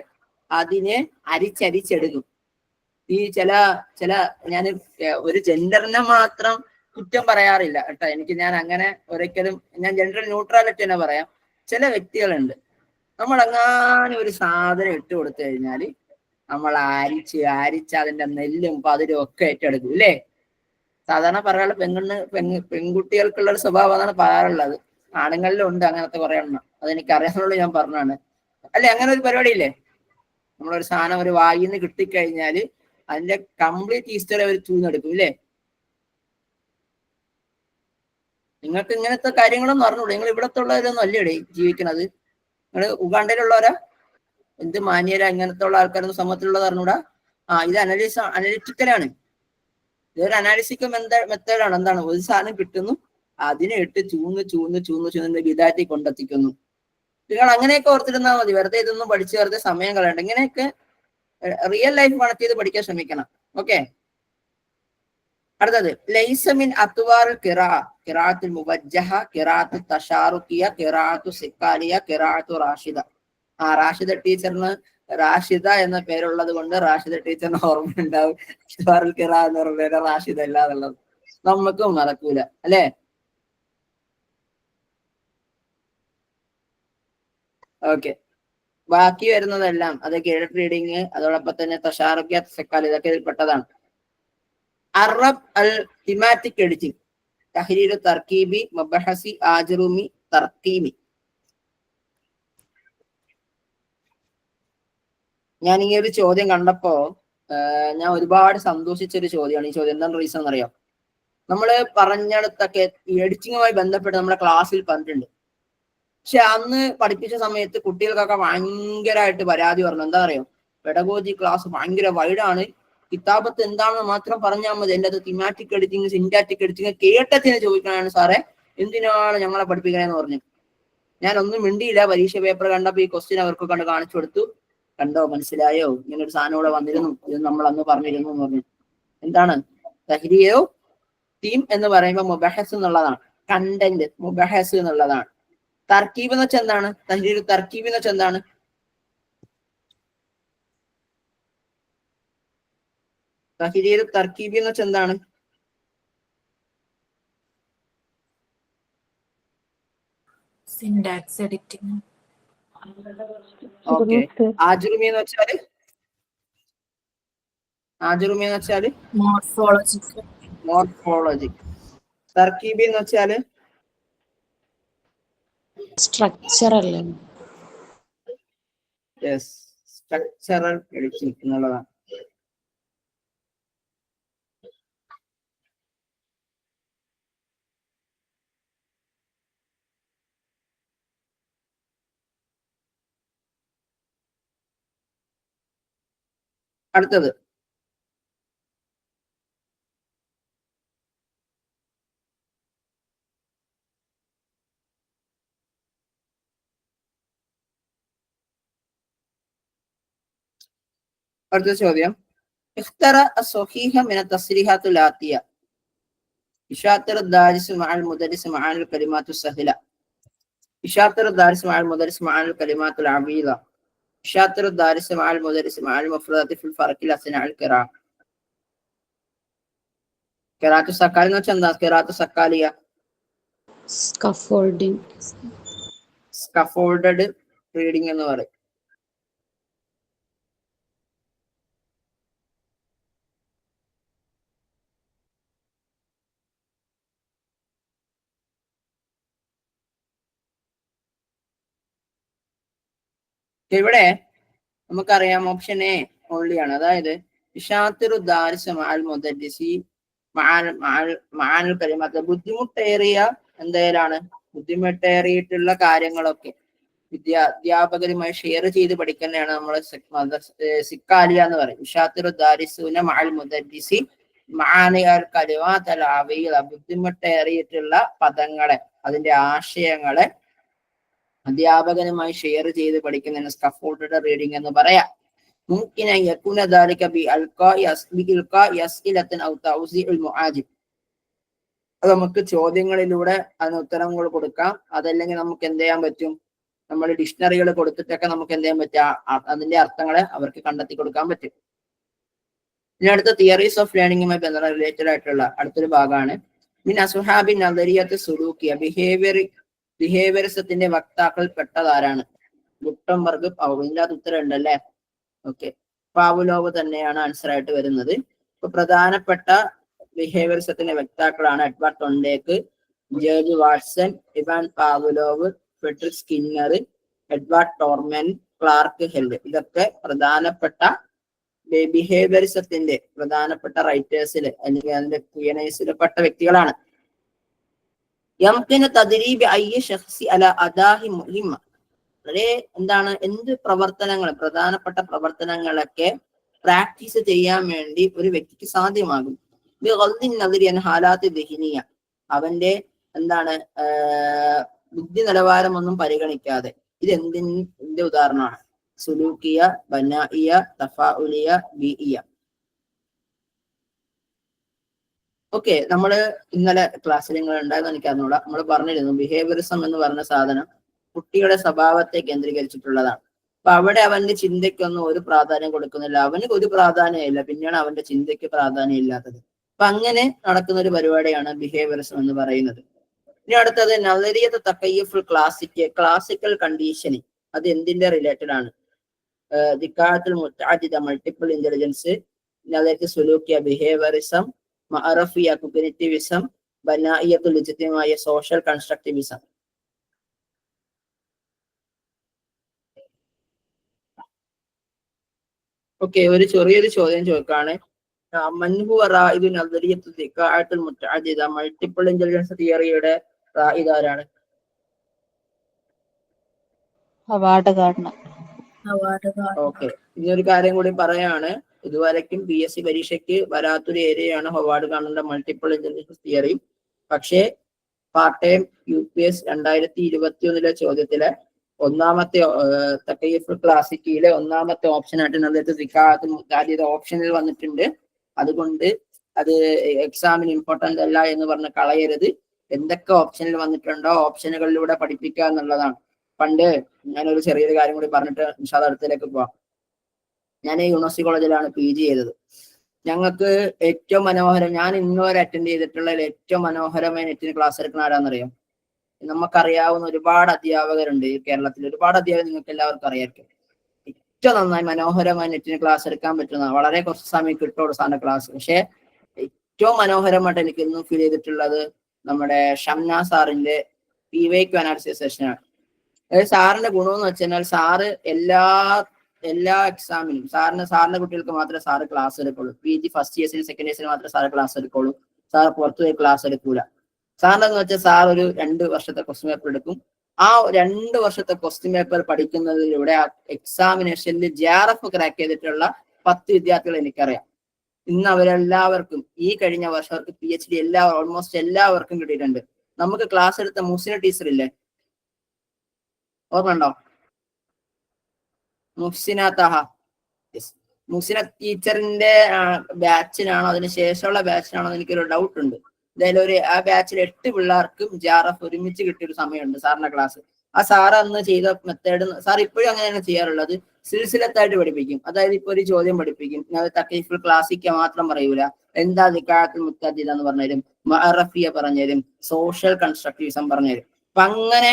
അതിനെ അരിച്ചെടുക്കും. ഈ ചില ഞാൻ ഒരു ജെൻഡറിനെ മാത്രം കുറ്റം പറയാറില്ല കേട്ടോ. ഞാൻ അങ്ങനെ ഒരിക്കലും ഞാൻ ജെൻഡർ ന്യൂട്രാലിറ്റി തന്നെ പറയാം. ചില വ്യക്തികളുണ്ട്, നമ്മൾ അങ്ങനെ ഒരു സാധനം ഇട്ട് കൊടുത്തു കഴിഞ്ഞാൽ നമ്മൾ അരിച്ച് അതിന്റെ നെല്ലും പതിരും ഒക്കെ ഏറ്റെടുക്കും ഇല്ലേ? സാധാരണ പറയാനുള്ള പെൺകുട്ടികൾക്കുള്ള ഒരു സ്വഭാവമാണ് പറയാറുള്ളത്. ആണുങ്ങളിലും ഉണ്ട് അങ്ങനത്തെ കുറെ എണ്ണം. അതെനിക്ക് അറിയാവുന്നുള്ളൂ, ഞാൻ പറഞ്ഞാണ് അല്ലെ? അങ്ങനെ ഒരു പരിപാടി ഇല്ലേ? നമ്മളൊരു സാധനം ഒരു വായിൽ നിന്ന് കിട്ടിക്കഴിഞ്ഞാല് അതിന്റെ കംപ്ലീറ്റ് ഹിസ്റ്ററി അവർ ചൂന്നെടുക്കും ഇല്ലേ? നിങ്ങൾക്ക് ഇങ്ങനത്തെ കാര്യങ്ങളൊന്നും അറിഞ്ഞൂടെ? നിങ്ങൾ ഇവിടത്തെ ഉള്ളവരൊന്നും അല്ലേടെ ജീവിക്കണത്? നിങ്ങൾ ഉഗാണ്ടയിലുള്ളവരാ? എന്ത് മാന്യരാ ഇങ്ങനത്തെ ഉള്ള ആൾക്കാരൊന്നും സമൂഹത്തിലുള്ളത് അറിഞ്ഞൂടാ? ഇത് അനലിറ്റിക്കലാണ്. ഇതൊരു അനാലിസിക്കൽ മെത്തേഡാണ്. എന്താണ്? ഒരു സാധനം കിട്ടുന്നു, അതിനെ ഇട്ട് ചൂന്ന് വിധാറ്റി കൊണ്ടെത്തിക്കുന്നു. നിങ്ങൾ അങ്ങനെയൊക്കെ ഓർത്തിരുന്നാൽ മതി. വെറുതെ ഇതൊന്നും പഠിച്ച് വെറുതെ സമയം കളയണ്ട. ഇങ്ങനെയൊക്കെ റിയൽ ലൈഫ് കണക്ട് ചെയ്ത് പഠിക്കാൻ ശ്രമിക്കണം. ഓക്കെ, അടുത്തത് ലൈസമിൻ അത്വാറുൽ ഖിറാഅത്തുൽ മുവജ്ജഹ, ഖിറാഅത്തു തശാറുഖിയ, ഖിറാഅത്തു സിക്കാലിയ, ഖിറാഅത്തു റാഷിദ. റാഷിദ ടീച്ചറിന് റാഷിദ എന്ന പേരുള്ളത് കൊണ്ട് റാഷിദ ടീച്ചറിന് ഓർമ്മ ഉണ്ടാവും. അത്വാറുൽ ഖിറ എന്ന് പറഞ്ഞ റാഷിദ അല്ല എന്നുള്ളത് നമുക്കും മറക്കൂല അല്ലെ? ഓക്കെ, ബാക്കി വരുന്നതെല്ലാം അത് ഗൈഡഡ് റീഡിങ്, അതോടൊപ്പം തന്നെ തശാറുഖിയ, സിക്കാലി, ഇതൊക്കെ പെട്ടതാണ്. അറബ് അൽ തിമാറ്റിക് എഡിറ്റിംഗ്, തഹ്രീർ തർക്കീബി, മബഹസി, ആജറൂമി, തർക്കീബി. ഞാൻ ഈ ഒരു ചോദ്യം കണ്ടപ്പോ ഞാൻ ഒരുപാട് സന്തോഷിച്ചൊരു ചോദ്യമാണ് ഈ ചോദ്യം. എന്താണ് റീസൺ എന്നറിയാം? നമ്മള് പറഞ്ഞിടത്തൊക്കെ എഡിറ്റിങ്ങുമായി ബന്ധപ്പെട്ട് നമ്മുടെ ക്ലാസ്സിൽ പറഞ്ഞിട്ടുണ്ട്. പക്ഷെ അന്ന് പഠിപ്പിച്ച സമയത്ത് കുട്ടികൾക്കൊക്കെ ഭയങ്കരമായിട്ട് പരാതി പറഞ്ഞു. എന്താ അറിയോ? പെഡഗോജി ക്ലാസ് ഭയങ്കര വൈഡാണ്, കിതാബത്ത് എന്താണെന്ന് മാത്രം പറഞ്ഞാൽ മതി, എൻ്റെ അത് തിമാറ്റിക് എഡിറ്റിംഗ്, സിൻറ്റാറ്റിക് എഡിറ്റിംഗ് കേട്ടത്തിന് ചോദിക്കണതാണ് സാറേ, എന്തിനാണ് ഞങ്ങളെ പഠിപ്പിക്കണേന്ന് പറഞ്ഞു. ഞാൻ ഒന്നും മിണ്ടിയില്ല. പരീക്ഷ പേപ്പർ കണ്ടപ്പോൾ ഈ ക്വസ്റ്റ്യൻ അവർക്ക് കണ്ട് കാണിച്ചു കൊടുത്തു. കണ്ടോ, മനസ്സിലായോ, ഇങ്ങനെ ഒരു സാധനം ഇവിടെ വന്നിരുന്നു, ഇത് നമ്മൾ അന്ന് പറഞ്ഞിരുന്നു എന്ന് പറഞ്ഞു. എന്താണ് തഹ്രീയോ? തീം എന്ന് പറയുമ്പോൾ മുബഹസ് എന്നുള്ളതാണ്, കണ്ടന്റ് മുബഹസ് എന്നുള്ളതാണ്. തർക്കീബ് എന്ന് വെച്ചാൽ എന്താണ്? തഹ്രീർ തർക്കീബ് എന്ന് വെച്ചാൽ എന്താണ്? തഹ്രീർ തർക്കീബ് എന്ന് വെച്ചാൽ എന്താണ്? Syntax editing. ഓക്കെ, ആജുറുമി എന്ന് വെച്ചാല്? ആജുറുമി എന്ന് വെച്ചാല് മോർഫോളജി. തർക്കീബി എന്ന് വെച്ചാല് സ്ട്രക്ചർ അല്ലേ? യെസ്, സ്ട്രക്ചറൽ എഡിറ്റിംഗ് എന്നുള്ളതാണ്. അടുത്തത് അടുത്ത ചോദ്യം. ഇഖ്തറ അസ്സഹീഹ മിന തസ്രീഹാത്തുൽ ആതിയ ഇശാത്തിർ ദാരിസ് മഅൽ മുദരിസ് മഅൽ കലിമാത്തു സഹില, ഇശാത്തിർ ദാരിസ് മഅൽ മുദരിസ് മഅൽ കലിമാത്തുൽ അബീദ, ഇശാത്തിർ ദാരിസ് മഅൽ മുദരിസ് മഅൽ മുഫ്രദാത്തി ഫിൽ ഫർഖിൽ അസ്നാഅൽ ഖിറാ. ഖിറാഅത്തു സക്കാലി എന്ന് വെച്ചാൽ എന്താ? ഖിറാഅത്തു സക്കാലിയ സ്കഫോൾഡിംഗ്, സ്കഫോൾഡഡ് റീഡിംഗ് എന്ന് പറയും. ഇവിടെ നമുക്കറിയാം ഓപ്ഷൻ എ ഓൺലിയാണ്. അതായത് ഇശാത്തിറു ദാരിസ് മഅൽ മുദരിസി മഅൽ കലിമാത്ത്, ബുദ്ധിമുട്ടേറിയ എന്തേലാണ്? ബുദ്ധിമുട്ടേറിയിട്ടുള്ള കാര്യങ്ങളൊക്കെ അധ്യാപകരുമായി ഷെയർ ചെയ്ത് പഠിക്കുന്നതാണ് നമ്മൾ സിക്കാലിയ എന്ന് പറയും. ഇശാത്തിറു ദാരിസുന മഅൽ മുദരിസി മഅൽ കലിമാത്ത് അൽ അബീദ, ബുദ്ധിമുട്ടേറിയിട്ടുള്ള പദങ്ങളെ, അതിന്റെ ആശയങ്ങളെ അധ്യാപകനുമായി ഷെയർ ചെയ്ത് പഠിക്കുന്നതിന് സ്കഫോൾഡഡ് റീഡിംഗ് എന്ന് പറയാം. മുംകിന യകൂന ദാലിക ബിഇൽഖാഇ അസ്ഇലത്തിൻ ഔ തൗസീഉൽ മുആജിബ്, അത് നമുക്ക് ചോദ്യങ്ങളിലൂടെ അതിന് ഉത്തരങ്ങൾ കൊടുക്കാം. അതല്ലെങ്കിൽ നമുക്ക് എന്ത് ചെയ്യാൻ പറ്റും? നമ്മൾ ഡിക്ഷണറികൾ കൊടുത്തിട്ടൊക്കെ നമുക്ക് എന്ത് ചെയ്യാൻ പറ്റും? അതിന്റെ അർത്ഥങ്ങളെ അവർക്ക് കണ്ടെത്തി കൊടുക്കാൻ പറ്റും. ഇനി അടുത്ത തിയറീസ് ഓഫ് ലേണിംഗുമായി ബന്ധപ്പെട്ട റിലേറ്റഡ് ആയിട്ടുള്ള അടുത്തൊരു ഭാഗമാണ് മിൻ അസ്ഹാബി നദരിയത്ത് സുലൂക്കിയ, ബിഹേവിയറിസത്തിന്റെ വക്താക്കൾ പെട്ടതാരാണ്? ഗുട്ടംബർഗ്, ഇതിന്റെ അത് ഉത്തരം ഉണ്ടല്ലേ? ഓക്കെ, പാവുലോവ് തന്നെയാണ് ആൻസർ ആയിട്ട് വരുന്നത്. ഇപ്പൊ പ്രധാനപ്പെട്ട ബിഹേവിയറിസത്തിന്റെ വക്താക്കളാണ് Edward Thorndike, George Watson, Ivan Pavlov, Frederick Skinner, Edward Tolman, Clark Hull, ഇതൊക്കെ പ്രധാനപ്പെട്ട ബിഹേവിയറിസത്തിന്റെ പ്രധാനപ്പെട്ട റൈറ്റേഴ്സിൽ അല്ലെങ്കിൽ അതിന്റെ പിയനേഴ്സിൽ പെട്ട വ്യക്തികളാണ്. യംകിനു തദ്രീബ് അയ്യി ശഖ്സി അലാ അദാഹി മുഹിമ്മ, വളരെ എന്താണ് എന്ത് പ്രവർത്തനങ്ങൾ പ്രധാനപ്പെട്ട പ്രവർത്തനങ്ങളൊക്കെ പ്രാക്ടീസ് ചെയ്യാൻ വേണ്ടി ഒരു വ്യക്തിക്ക് സാധ്യമാകും. ഹാലാത്ത് ദഹിനിയ, അവന്റെ എന്താണ് ബുദ്ധി നിലവാരമൊന്നും പരിഗണിക്കാതെ. ഇത് എന്തിന്റെ ഉദാഹരണമാണ്? സുലൂക്കിയ, ബനായിയ, തഫാഉലിയ, ബിഇയ. ഓക്കെ, നമ്മള് ഇന്നലെ ക്ലാസ്സിൽ നിങ്ങൾ ഉണ്ടായെന്ന് എനിക്ക് അറിഞ്ഞൂടാ. നമ്മൾ പറഞ്ഞിരുന്നു ബിഹേവിയറിസം എന്ന് പറഞ്ഞ സാധനം കുട്ടിയുടെ സ്വഭാവത്തെ കേന്ദ്രീകരിച്ചിട്ടുള്ളതാണ്. അപ്പൊ അവിടെ അവന്റെ ചിന്തയ്ക്കൊന്നും ഒരു പ്രാധാന്യം കൊടുക്കുന്നില്ല, അവന് ഒരു പ്രാധാന്യം ഇല്ല, പിന്നെയാണ് അവന്റെ ചിന്തയ്ക്ക് പ്രാധാന്യം ഇല്ലാത്തത്. അപ്പൊ അങ്ങനെ നടക്കുന്ന ഒരു പരിപാടിയാണ് ബിഹേവിയറിസം എന്ന് പറയുന്നത്. ഇനി അടുത്തത് നളരിയത്ത് തക്കയ്യഫുൽ ക്ലാസിക്കൽ കണ്ടീഷനിങ്. അത് എന്തിന്റെ റിലേറ്റഡ് ആണ്? ദിക്കാഅത്തുൽ മുതഅദ്ദിദ മൾട്ടിപ്പിൾ ഇന്റലിജൻസ്, നളരിയത്ത് സുലൂക്കിയ ബിഹേവിയറിസം, മഅറഫിയ കോഗ്നിറ്റിവിസം, ബനായിയത്തുൽ ഇജ്തിമാഇയ്യ സോഷ്യൽ കൺസ്ട്രക്റ്റിവിസം. ഓക്കെ, ഒരു ചെറിയൊരു ചോദ്യം ചോദിക്കാണ്. മൾട്ടിപ്പിൾ ഇന്റലിജൻസ് തിയറിയുടെ ഇതാരാണ്? Howard Gardner. ഓക്കെ, ഇനിയൊരു കാര്യം കൂടി പറയാണ്. ഇതുവരയ്ക്കും PSC പരീക്ഷയ്ക്ക് വരാത്തൊരു ഏരിയയാണ് ഹൊവാർഡ് ഗാർഡനറുടെ മൾട്ടിപ്പിൾ ഇന്റലിജൻസ് തിയറി. പക്ഷേ പാർട്ട് ടൈം UPS 2021 ചോദ്യത്തിലെ ഒന്നാമത്തെ തക്കയ്യുഫുൽ ക്ലാസിക്കിയിലെ ഒന്നാമത്തെ ഓപ്ഷനായിട്ട് ഓപ്ഷനിൽ വന്നിട്ടുണ്ട്. അതുകൊണ്ട് അത് എക്സാമിന് ഇമ്പോർട്ടന്റ് അല്ല എന്ന് പറഞ്ഞ് കളയരുത്. എന്തൊക്കെ ഓപ്ഷനിൽ വന്നിട്ടുണ്ടോ ഓപ്ഷനുകളിലൂടെ പഠിപ്പിക്കുക എന്നുള്ളതാണ്. പണ്ട് ഞാനൊരു ചെറിയൊരു കാര്യം കൂടി പറഞ്ഞിട്ട് ഇൻഷാല്ലാ അടുത്തതിലേക്ക് പോവാം. ഞാൻ യൂണിവേഴ്സിറ്റി കോളേജിലാണ് PG ചെയ്തത്. ഞങ്ങൾക്ക് ഏറ്റവും മനോഹരം, ഞാൻ ഇന്നുവരെ അറ്റൻഡ് ചെയ്തിട്ടുള്ള ഏറ്റവും മനോഹരമായ നെറ്റിന് ക്ലാസ് എടുക്കുന്ന ആരാന്നറിയാം? നമുക്കറിയാവുന്ന ഒരുപാട് അധ്യാപകരുണ്ട് ഈ കേരളത്തിൽ. ഒരുപാട് അധ്യാപകർ നിങ്ങൾക്ക് എല്ലാവർക്കും അറിയായിരിക്കും. ഏറ്റവും നന്നായി മനോഹരമായി നെറ്റിന് ക്ലാസ് എടുക്കാൻ പറ്റുന്ന, വളരെ കുറച്ച് സമയം കിട്ടുള്ളൂ സാറിന്റെ ക്ലാസ്. പക്ഷെ ഏറ്റവും മനോഹരമായിട്ട് എനിക്ക് ഇന്നും ഫീൽ ചെയ്തിട്ടുള്ളത് നമ്മുടെ ഷംന സാറിന്റെ PYQ അനാലിസിസ് സെഷനാണ്. അതായത് സാറിന്റെ ഗുണമെന്ന് വെച്ചാൽ സാറ് എല്ലാ എക്സാമിനും സാറിന്റെ കുട്ടികൾക്ക് മാത്രമേ സാറ് ക്ലാസ് എടുക്കുള്ളൂ. PG ഫസ്റ്റ് ഇയേഴ്സിനും സെക്കൻഡ് ഇയേഴ്സിനും മാത്രമേ സാറ് ക്ലാസ് എടുക്കുള്ളൂ. സാർ പുറത്തു പോയി ക്ലാസ് എടുക്കൂല. സാറിനെന്ന് വെച്ചാൽ സാർ ഒരു 2 വർഷത്തെ ക്വസ്റ്റ്യൻ പേപ്പർ എടുക്കും. ആ 2 വർഷത്തെ ക്വസ്റ്റ്യൻ പേപ്പർ പഠിക്കുന്നതിലൂടെ ആ എക്സാമിനേഷനിൽ JRF ക്രാക്ക് ചെയ്തിട്ടുള്ള 10 വിദ്യാർത്ഥികൾ എനിക്കറിയാം. ഇന്ന് അവരെല്ലാവർക്കും ഈ കഴിഞ്ഞ വർഷം അവർക്ക് PhD ഓൾമോസ്റ്റ് എല്ലാവർക്കും കിട്ടിയിട്ടുണ്ട്. നമുക്ക് ക്ലാസ് എടുത്ത മുസിന ടീച്ചർ ഇല്ലേ, ഓർമ്മയുണ്ടോ? മുഹ്സിന തഹ. മുഹ്സിന ടീച്ചറിന്റെ ബാച്ചിനാണോ അതിന് ശേഷമുള്ള ബാച്ചിനാണോ എന്ന് എനിക്കൊരു ഡൗട്ട് ഉണ്ട്. എന്തായാലും ആ ബാച്ചിൽ 8 പിള്ളേർക്കും JRF ഒരുമിച്ച് കിട്ടിയൊരു സമയമുണ്ട് സാറിന്റെ ക്ലാസ്. ആ സാർ അന്ന് ചെയ്ത മെത്തേഡ് സാർ ഇപ്പോഴും അങ്ങനെയാണ് ചെയ്യാറുള്ളത്. സിൽസിലത്തായിട്ട് പഠിപ്പിക്കും. അതായത് ഇപ്പൊ ഒരു ചോദ്യം പഠിപ്പിക്കും, തക്കയ്യുഫുൽ ക്ലാസിക്ക മാത്രം പറയൂല, എന്താ ദിക്കാഅത്തുൽ മുതഅദ്ദിദ എന്ന് പറഞ്ഞുതരും, മഅറഫിയ പറഞ്ഞുതരും, സോഷ്യൽ കൺസ്ട്രക്റ്റിവിസം പറഞ്ഞുതരും. അപ്പൊ അങ്ങനെ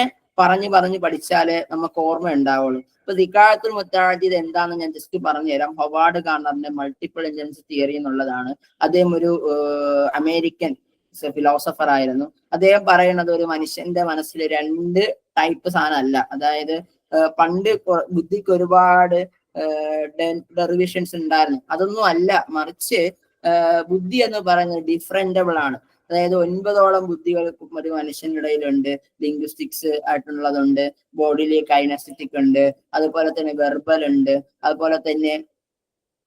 പറഞ്ഞ് പഠിച്ചാലേ നമുക്ക് ഓർമ്മ ഉണ്ടാവുള്ളൂ. ഇപ്പൊ ദിക്കാഅത്തുൽ മുതഅദ്ദിദ എന്താണെന്ന് ഞാൻ ജസ്റ്റ് പറഞ്ഞുതരാം. ഹൊവാർഡ് ഗാർഡനറിന്റെ മൾട്ടിപ്പിൾ ഇന്റലിജൻസ് തിയറി എന്നുള്ളതാണ്. അദ്ദേഹം ഒരു അമേരിക്കൻ ഫിലോസഫർ ആയിരുന്നു. അദ്ദേഹം പറയുന്നത് ഒരു മനുഷ്യന്റെ മനസ്സിൽ 2 ടൈപ്പ് സാധനം അല്ല. അതായത് പണ്ട് ബുദ്ധിക്ക് ഒരുപാട് ഡെറിവേഷൻസ് ഉണ്ടായിരുന്നു. അതൊന്നും അല്ല, മറിച്ച് ബുദ്ധി എന്ന് പറയുന്നത് ഡിഫറൻറ്റബിൾ ആണ്. അതായത് 9ഓളം ബുദ്ധികൾ ഒരു മനുഷ്യന്റെ ഇടയിലുണ്ട്. ലിംഗ്വിസ്റ്റിക്സ് ആയിട്ടുള്ളതുണ്ട്, ബോഡിയിലെ കൈനസ്റ്റിക് ഉണ്ട്, അതുപോലെ തന്നെ വെർബൽ ഉണ്ട്, അതുപോലെ തന്നെ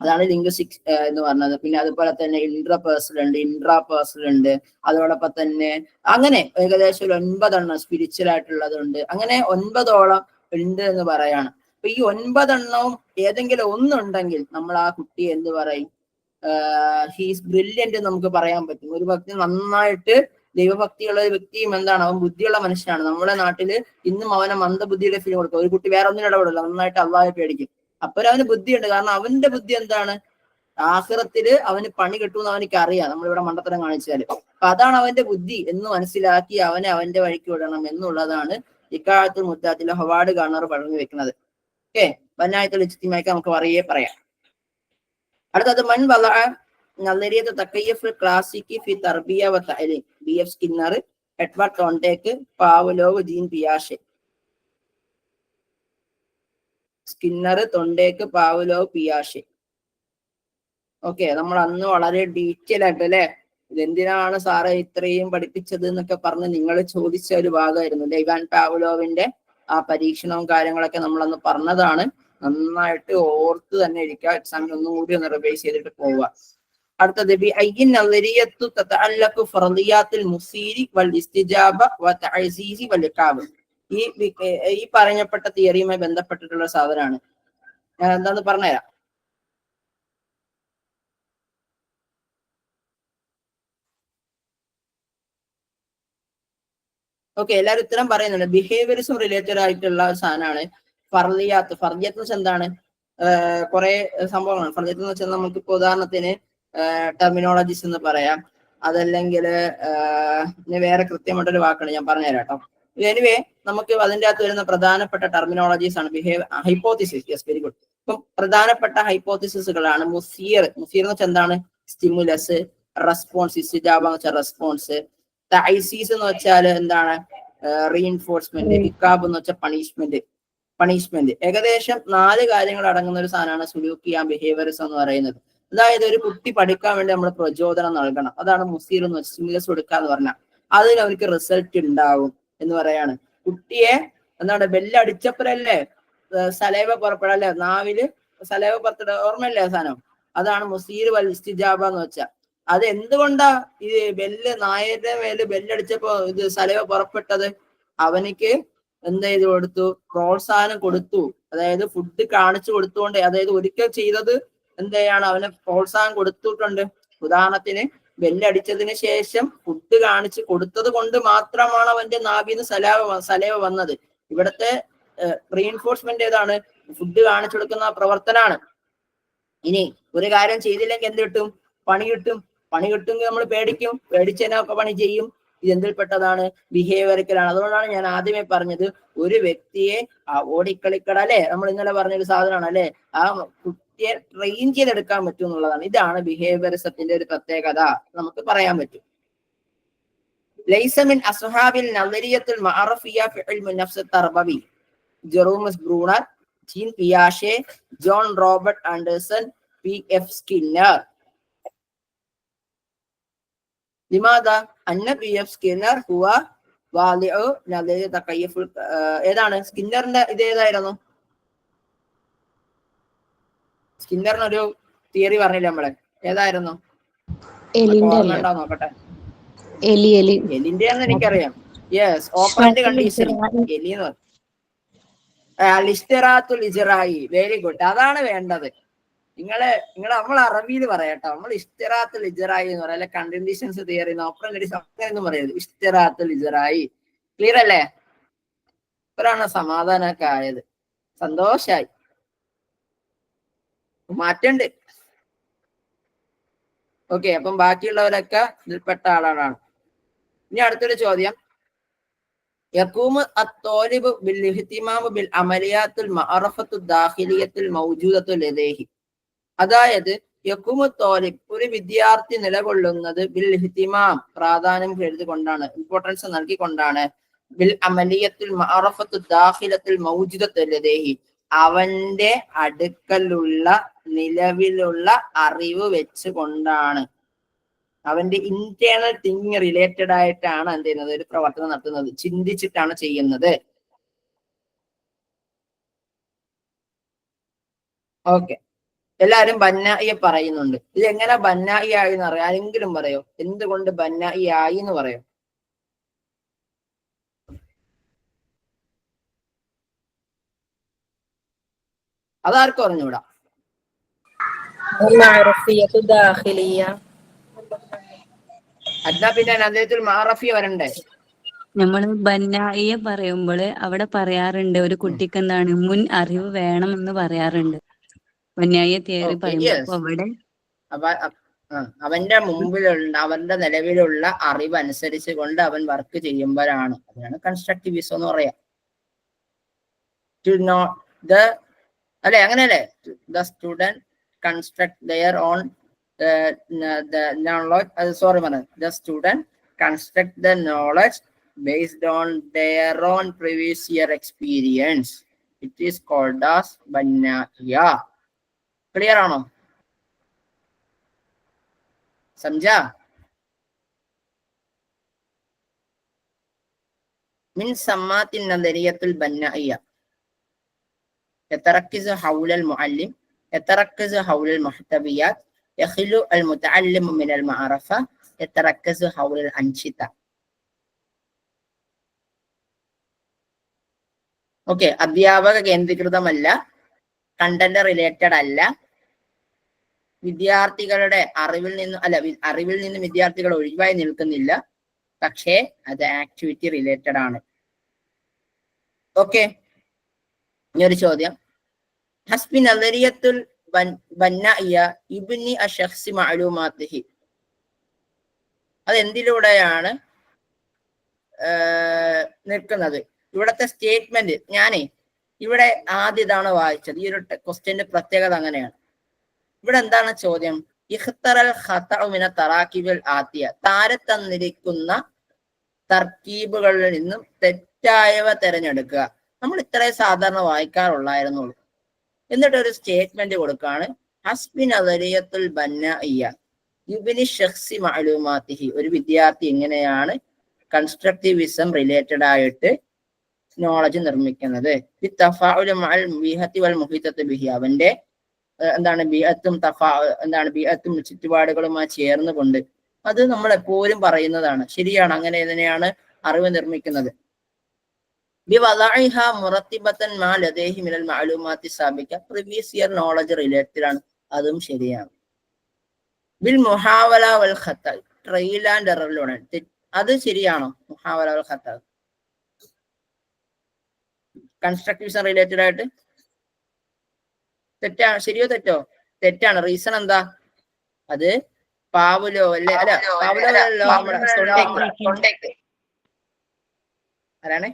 അതാണ് ലിംഗ്വിസ്റ്റിക്സ് എന്ന് പറഞ്ഞത്. പിന്നെ അതുപോലെ തന്നെ ഇൻട്രാപേഴ്സണൽ ഉണ്ട്, അതോടൊപ്പം തന്നെ അങ്ങനെ ഏകദേശം ഒരു 9 സ്പിരിച്വൽ ആയിട്ടുള്ളതുണ്ട്. അങ്ങനെ 9ഓളം ഉണ്ട് എന്ന് പറയാണ്. അപ്പൊ ഈ 9 ഏതെങ്കിലും ഒന്നുണ്ടെങ്കിൽ നമ്മൾ ആ കുട്ടി എന്ത് പറയും? ഹീസ് ബ്രില്യന്റ് എന്ന് നമുക്ക് പറയാൻ പറ്റും. ഒരു വ്യക്തി നന്നായിട്ട് ദൈവഭക്തിയുള്ള ഒരു വ്യക്തിയും എന്താണ്, അവൻ ബുദ്ധിയുള്ള മനുഷ്യനാണ്. നമ്മുടെ നാട്ടില് ഇന്നും അവനെ മന്ദബുദ്ധിയുടെ ഫീൽ കൊടുക്കും. ഒരു കുട്ടി വേറെ ഒന്നിനും ഇടപെടില്ല, നന്നായിട്ട് അള്ളാഹെ പേടിക്കും. അപ്പോൾ അവന് ബുദ്ധിയുണ്ട്. കാരണം അവന്റെ ബുദ്ധി എന്താണ്, ആഖിറത്തില് അവന് പണി കിട്ടുമെന്ന് അവനിക്ക് അറിയാം, നമ്മളിവിടെ മണ്ടത്തരം കാണിച്ചാല്. അപ്പൊ അതാണ് അവന്റെ ബുദ്ധി എന്ന് മനസ്സിലാക്കി അവനെ അവന്റെ വഴിക്ക് വിടണം എന്നുള്ളതാണ് ദിക്കാഅത്തുൽ മുതഅദ്ദിദ ഹൊവാർഡ് ഗാർഡനർ പറഞ്ഞു വെക്കുന്നത്. ഓക്കെ, ബനായിയത്തുൽ ഇജ്തിമാഇയ്ക്ക് നമുക്ക് പറയാം. അടുത്തത് മൻ വലഅ നളരിയത്ത് തക്കയ്യുഫുൽ ക്ലാസിക്കി ഫി തർബിയ വ തഅലീം, BF Skinner, Edward Thorndike, Pavlov, gene പിയാഷെ. Skinner, തൊണ്ടേക്ക്, Pavlov, പിയാഷെ. Okay, നമ്മൾ അന്ന് വളരെ ഡീറ്റെയിൽ ആയിട്ട് അല്ലെ ഇതെന്തിനാണ് സാറേ ഇത്രയും പഠിപ്പിച്ചത് എന്നൊക്കെ പറഞ്ഞ് നിങ്ങൾ ചോദിച്ച ഒരു ഭാഗമായിരുന്നു അല്ലെ. ഇവാൻ പാവ്ലോവിന്റെ ആ പരീക്ഷണവും കാര്യങ്ങളൊക്കെ നമ്മൾ അന്ന് പറഞ്ഞതാണ്. നന്നായിട്ട് ഓർത്ത് തന്നെ ഇരിക്കുക. എക്സാമിന് ഒന്നും കൂടി ഒന്ന് റിവൈസ് ചെയ്തിട്ട് പോവുക. അടുത്തത് ഈ പറയപ്പെട്ട തിയറിയുമായി ബന്ധപ്പെട്ടിട്ടുള്ള സാധനമാണ്. ഞാൻ എന്താന്ന് പറഞ്ഞുതരാം. ഓക്കെ, എല്ലാവരും ഉത്തരം പറയുന്നുണ്ട്. ബിഹേവിയറിസം റിലേറ്റഡ് ആയിട്ടുള്ള സാധനമാണ് ഫർലിയാത്ത്. ഫർലിയാത്ത് എന്ന് വെച്ചാൽ എന്താണ്? കുറെ സംഭവങ്ങളാണ്. ഫർലിയാത്ത് എന്ന് വെച്ചാൽ നമുക്കിപ്പോ ഉദാഹരണത്തിന് ടെർമിനോളജീസ് എന്ന് പറയാം. അതല്ലെങ്കിൽ വേറെ കൃത്യമായിട്ടൊരു വാക്കാണ്, ഞാൻ പറഞ്ഞുതരാം കേട്ടോ. എനിവേ, നമുക്ക് അതിൻ്റെ അകത്ത് വരുന്ന പ്രധാനപ്പെട്ട ടെർമിനോളജീസ് ആണ് ഹൈപ്പോത്തിസിസ്. Yes, very good. ഇപ്പം പ്രധാനപ്പെട്ട ഹൈപ്പോത്തിസിസുകളാണ് മുസീർ. മുസീർ എന്ന് വെച്ചാൽ എന്താണ്? സ്റ്റിമുലസ്. റെസ്പോൺസ്, ഇസ്തിജാബ എന്ന് വെച്ചാൽ റെസ്പോൺസ്. തൈസീസ് എന്ന് വെച്ചാൽ എന്താണ്? റീഇൻഫോഴ്സ്മെന്റ്. ഇക്കാബ് എന്ന് വെച്ചാൽ പണിഷ്മെന്റ്. ഏകദേശം 4 കാര്യങ്ങൾ അടങ്ങുന്ന ഒരു സാധനമാണ് സുലൂക്കിയ ബിഹേവിയറിസം എന്ന് പറയുന്നത്. അതായത് ഒരു കുട്ടി പഠിക്കാൻ വേണ്ടി നമ്മൾ പ്രചോദനം നൽകണം. അതാണ് മുസീർ എന്ന് വെച്ചാൽ സ്റ്റിമുലസ് കൊടുക്കുക എന്ന് പറഞ്ഞാൽ അതിന് അവർക്ക് റിസൾട്ട് ഉണ്ടാവും എന്ന് പറയാണ്. കുട്ടിയെ എന്താണ് ബെല്ലടിച്ചപ്പോഴല്ലേ സലൈവ പുറപ്പെടല്ലേ, നാവില് സലൈവ പുറത്തിട, ഓർമ്മയല്ലേ സാധനം? അതാണ് മുസീർ വൽ ഇസ്തിജാബ എന്ന് വെച്ചാൽ. അത് എന്തുകൊണ്ടാ ഈ നായരുടെ മേല് ബെല്ലടിച്ചപ്പോ ഇത് സലൈവ പുറപ്പെട്ടത്? അവനിക്ക് എന്ത് ചെയ്ത് കൊടുത്തു? പ്രോത്സാഹനം കൊടുത്തു. അതായത് ഫുഡ് കാണിച്ചു കൊടുത്തുകൊണ്ട്, അതായത് ഒരിക്കൽ ചെയ്തത് എന്ത് ചെയ്യാണ്? അവന് പ്രോത്സാഹനം കൊടുത്തിട്ടുണ്ട്. ഉദാഹരണത്തിന് ബെല്ലടിച്ചതിന് ശേഷം ഫുഡ് കാണിച്ചു കൊടുത്തത് കൊണ്ട് മാത്രമാണ് അവന്റെ നാവിന്ന് സലൈവ വന്നത്. ഇവിടത്തെ റീഇൻഫോഴ്സ്മെന്റ് ഏതാണ്? ഫുഡ് കാണിച്ചു കൊടുക്കുന്ന പ്രവർത്തനമാണ്. ഇനി ഒരു കാര്യം ചെയ്തില്ലെങ്കിൽ എന്ത് കിട്ടും? പണി കിട്ടും. പണി കിട്ടുമെങ്കിൽ നമ്മൾ പേടിക്കും. പേടിച്ചതിനൊക്കെ പണി ചെയ്യും. ഇതെന്തിൽപ്പെട്ടതാണ്? ബിഹേവിയറിക്കലാണ്. അതുകൊണ്ടാണ് ഞാൻ ആദ്യമേ പറഞ്ഞത് ഒരു വ്യക്തിയെ ഓടിക്കളിക്കട അല്ലെ, നമ്മൾ ഇന്നലെ പറഞ്ഞൊരു സാധനമാണ് അല്ലെ, ആ കുട്ടിയെ ട്രെയിൻ ചെയ്തെടുക്കാൻ പറ്റും എന്നുള്ളതാണ്. ഇതാണ് ബിഹേവിയറിസത്തിന്റെ ഒരു പ്രത്യേകത നമുക്ക് പറയാൻ പറ്റും. ലൈസമിൻ അസ്ഹാബിൽ നളരിയത്തുൽ മഅറഫിയ ഫി ഇൽമി നഫ്സ് തർബവി ജെറോമസ് ബ്രൂണർ, ജീൻ പിയാഷെ, John Robert Anderson, P.F. Skinner. ലിമാദാ അന്ന P.F. സ്കിന്നർ ഹുവ വാലിഉ നളരിയ തകയ്യുഫുൽ. ഏതാണ് സ്കിന്നറിന്റെ? ഇത് ഏതായിരുന്നു? സ്കിന്നറിനൊരു തിയറി പറഞ്ഞില്ല നമ്മള്, ഏതായിരുന്നു? നോക്കട്ടെ. എലിന്റെ ആണെന്ന് എനിക്കറിയാം. Yes, operant condition. എലി എന്ന് ലിസ്റ്ററാത്തുൽ ഇജ്റായി. വെരി ഗുഡ്, അതാണ് വേണ്ടത്. നമ്മൾ അറബിയിൽ പറയാട്ടോ. നമ്മൾ ഇഷ്തിറാത്തുൽ ഇജ്റായി എന്ന് പറയാം, അല്ലെ കണ്ടീഷൻസ് തിയറി, ഓപ്പറന്റ് കണ്ടീഷൻ അങ്ങനെയൊന്നും പറയരുത്. ഇഷ്തിറാത്തുൽ ഇജ്റായി. ക്ലിയർ അല്ലേ? ഇപ്പോഴാണ് സമാധാനമൊക്കെ ആയത്. സന്തോഷായി. മാറ്റണ്ട്. ഓക്കെ, അപ്പം ബാക്കിയുള്ളവരൊക്കെ ഇതിൽപ്പെട്ട ആളാണ്. ഇനി അടുത്തൊരു ചോദ്യം. യഖൂമു അത്വാലിബു ബിൽ ഇഹ്തിമാമു ബിൽ അമലിയാത്തുൽ മഅറഫത്തു ദാഖിലിയത്തുൽ മൗജൂദത്തു ലദൈഹി. അതായത് യഖൂമു ത്വാലിബ്, ഒരു വിദ്യാർത്ഥി നിലകൊള്ളുന്നത് ബിൽ ഇഹ്തിമാം, പ്രാധാന്യം കരുതിക്കൊണ്ടാണ്, ഇമ്പോർട്ടൻസ് നൽകിക്കൊണ്ടാണ്, ബിൽ അമലിയത്തുൽ മഅറഫത്തു ദാഖിലത്തുൽ മൗജൂദത്തു ലദൈഹി, അവന്റെ അടുക്കലുള്ള നിലവിലുള്ള അറിവ് വെച്ചുകൊണ്ടാണ്. അവന്റെ ഇന്റേണൽ തിങ്കിങ് റിലേറ്റഡ് ആയിട്ടാണ് എന്ത് ചെയ്യുന്നത്? ഒരു പ്രവർത്തനം നടത്തുന്നത്, ചിന്തിച്ചിട്ടാണ് ചെയ്യുന്നത്. ഓക്കെ, എല്ലാരും ബന്നായിയെ പറയുന്നുണ്ട്. ഇത് എങ്ങനെ ബന്നായി ആയി എന്ന് അറിയാം? ആരെങ്കിലും പറയോ? എന്തുകൊണ്ട് ബന്നായി ആയി എന്ന് പറയോ? അതാർക്കും അറിഞ്ഞൂടാ. അല്ല, പിന്നെ നദീയത്തുൽ മഅറഫിയ വരണ്ടേ? നമ്മള് ബന്നായിയെ പറയുമ്പോൾ അവിടെ പറയാറുണ്ട് ഒരു കുട്ടിക്ക് എന്താണ് മുൻ അറിവ് വേണമെന്ന് പറയാറുണ്ട് ബന്നായിയെ തിയറി പറയുമ്പോൾ. അവിടെ അവന്റെ മുമ്പിലുള്ള, അവന്റെ നിലവിലുള്ള അറിവ് അനുസരിച്ച് കൊണ്ട് അവൻ വർക്ക് ചെയ്യുമ്പോഴാണ്, അതിനാണ് കൺസ്ട്രക്റ്റിവിസം എന്ന് പറയാം. അല്ലെ, അങ്ങനെയല്ലേ? The student construct their own the student construct the knowledge based on their own previous year experience. It is called as ബന്നാഇയ. ക്ലിയർ ആണോ? സംജാ? മിൻ സമ്മാത്തിൻ നദരിയത്തുൽ ബന്നാഇയ يتركز حول المعلم يتركز حول المحتويات يخلو المتعلم من المعرفة يتركز حول الأنشطة. ഓക്കെ, അധ്യാപക കേന്ദ്രീകൃതമല്ല, കണ്ടന്റ് റിലേറ്റഡ് അല്ല, വിദ്യാർത്ഥികളുടെ അറിവിൽ നിന്ന് വിദ്യാർത്ഥികൾ ഒഴിവായി നിൽക്കുന്നില്ല, പക്ഷേ അത് ആക്ടിവിറ്റി റിലേറ്റഡ് ആണ്. ഓക്കെ, ഇനിയൊരു ചോദ്യം. ഹസ്ബി നദരിയത്തുൽ ബന്നാഇയ ഇബ്നി അശഖ്സി മഅലൂമാതിഹി. അത് എന്തിലൂടെയാണ് നിൽക്കുന്നത്? ഇവിടത്തെ സ്റ്റേറ്റ്മെന്റ് ഞാനേ ഇവിടെ ആദ്യം ഇതാണ് വായിച്ചത്. ഈ ഒരു ക്വസ്റ്റ്യന്റെ പ്രത്യേകത അങ്ങനെയാണ്. ഇവിടെ എന്താണ് ചോദ്യം? ഇഖ്തറൽ ഖതഉ മിന തറാക്കിബിൽ ആതിയ. താരെ തന്നിരിക്കുന്ന തർക്കീബുകളിൽ നിന്നും തെറ്റായവ തിരഞ്ഞെടുക്കുക. നമ്മൾ ഇത്രയും സാധാരണ വായിക്കാറുള്ളായിരുന്നുള്ളൂ. എന്നിട്ട് ഒരു സ്റ്റേറ്റ്മെന്റ് കൊടുക്കാണ്. ഹസ്ബി നദരിയത്തുൽ ബന്നാഇയ ഇബ്നി ശഖ്സി മഅലൂമാതിഹി. ഒരു വിദ്യാർത്ഥി എങ്ങനെയാണ് കൺസ്ട്രക്റ്റിവിസം റിലേറ്റഡ് ആയിട്ട് നോളജ് നിർമ്മിക്കുന്നത്? അവന്റെ ബിഅത്തും ചുറ്റുപാടുകളുമായി ചേർന്നുകൊണ്ട്. അത് നമ്മൾ എപ്പോഴും പറയുന്നതാണ്, ശരിയാണ്. അങ്ങനെ തന്നെയാണ് അറിവ് നിർമ്മിക്കുന്നത്. പ്രീവിയസ് ഇയർ നോളജ് റിലേറ്റഡ് ആണ്, അതും ശരിയാണ്. ബിൽ മുഹാവല വൽ ഖത്ത, ട്രയൽ ആൻഡ് എററിലൂടെ. അത് ശരിയാണോ? മുഹാവല വൽ ഖത്ത കൺസ്ട്രക്റ്റിവിസം റിലേറ്റഡ് ആയിട്ട് തെറ്റാണ്. ശരിയോ തെറ്റോ? തെറ്റാണ്. റീസൺ എന്താ? അത് പാവുലോ അല്ലേ? അല്ല, പാവുലോ ആരാണ്?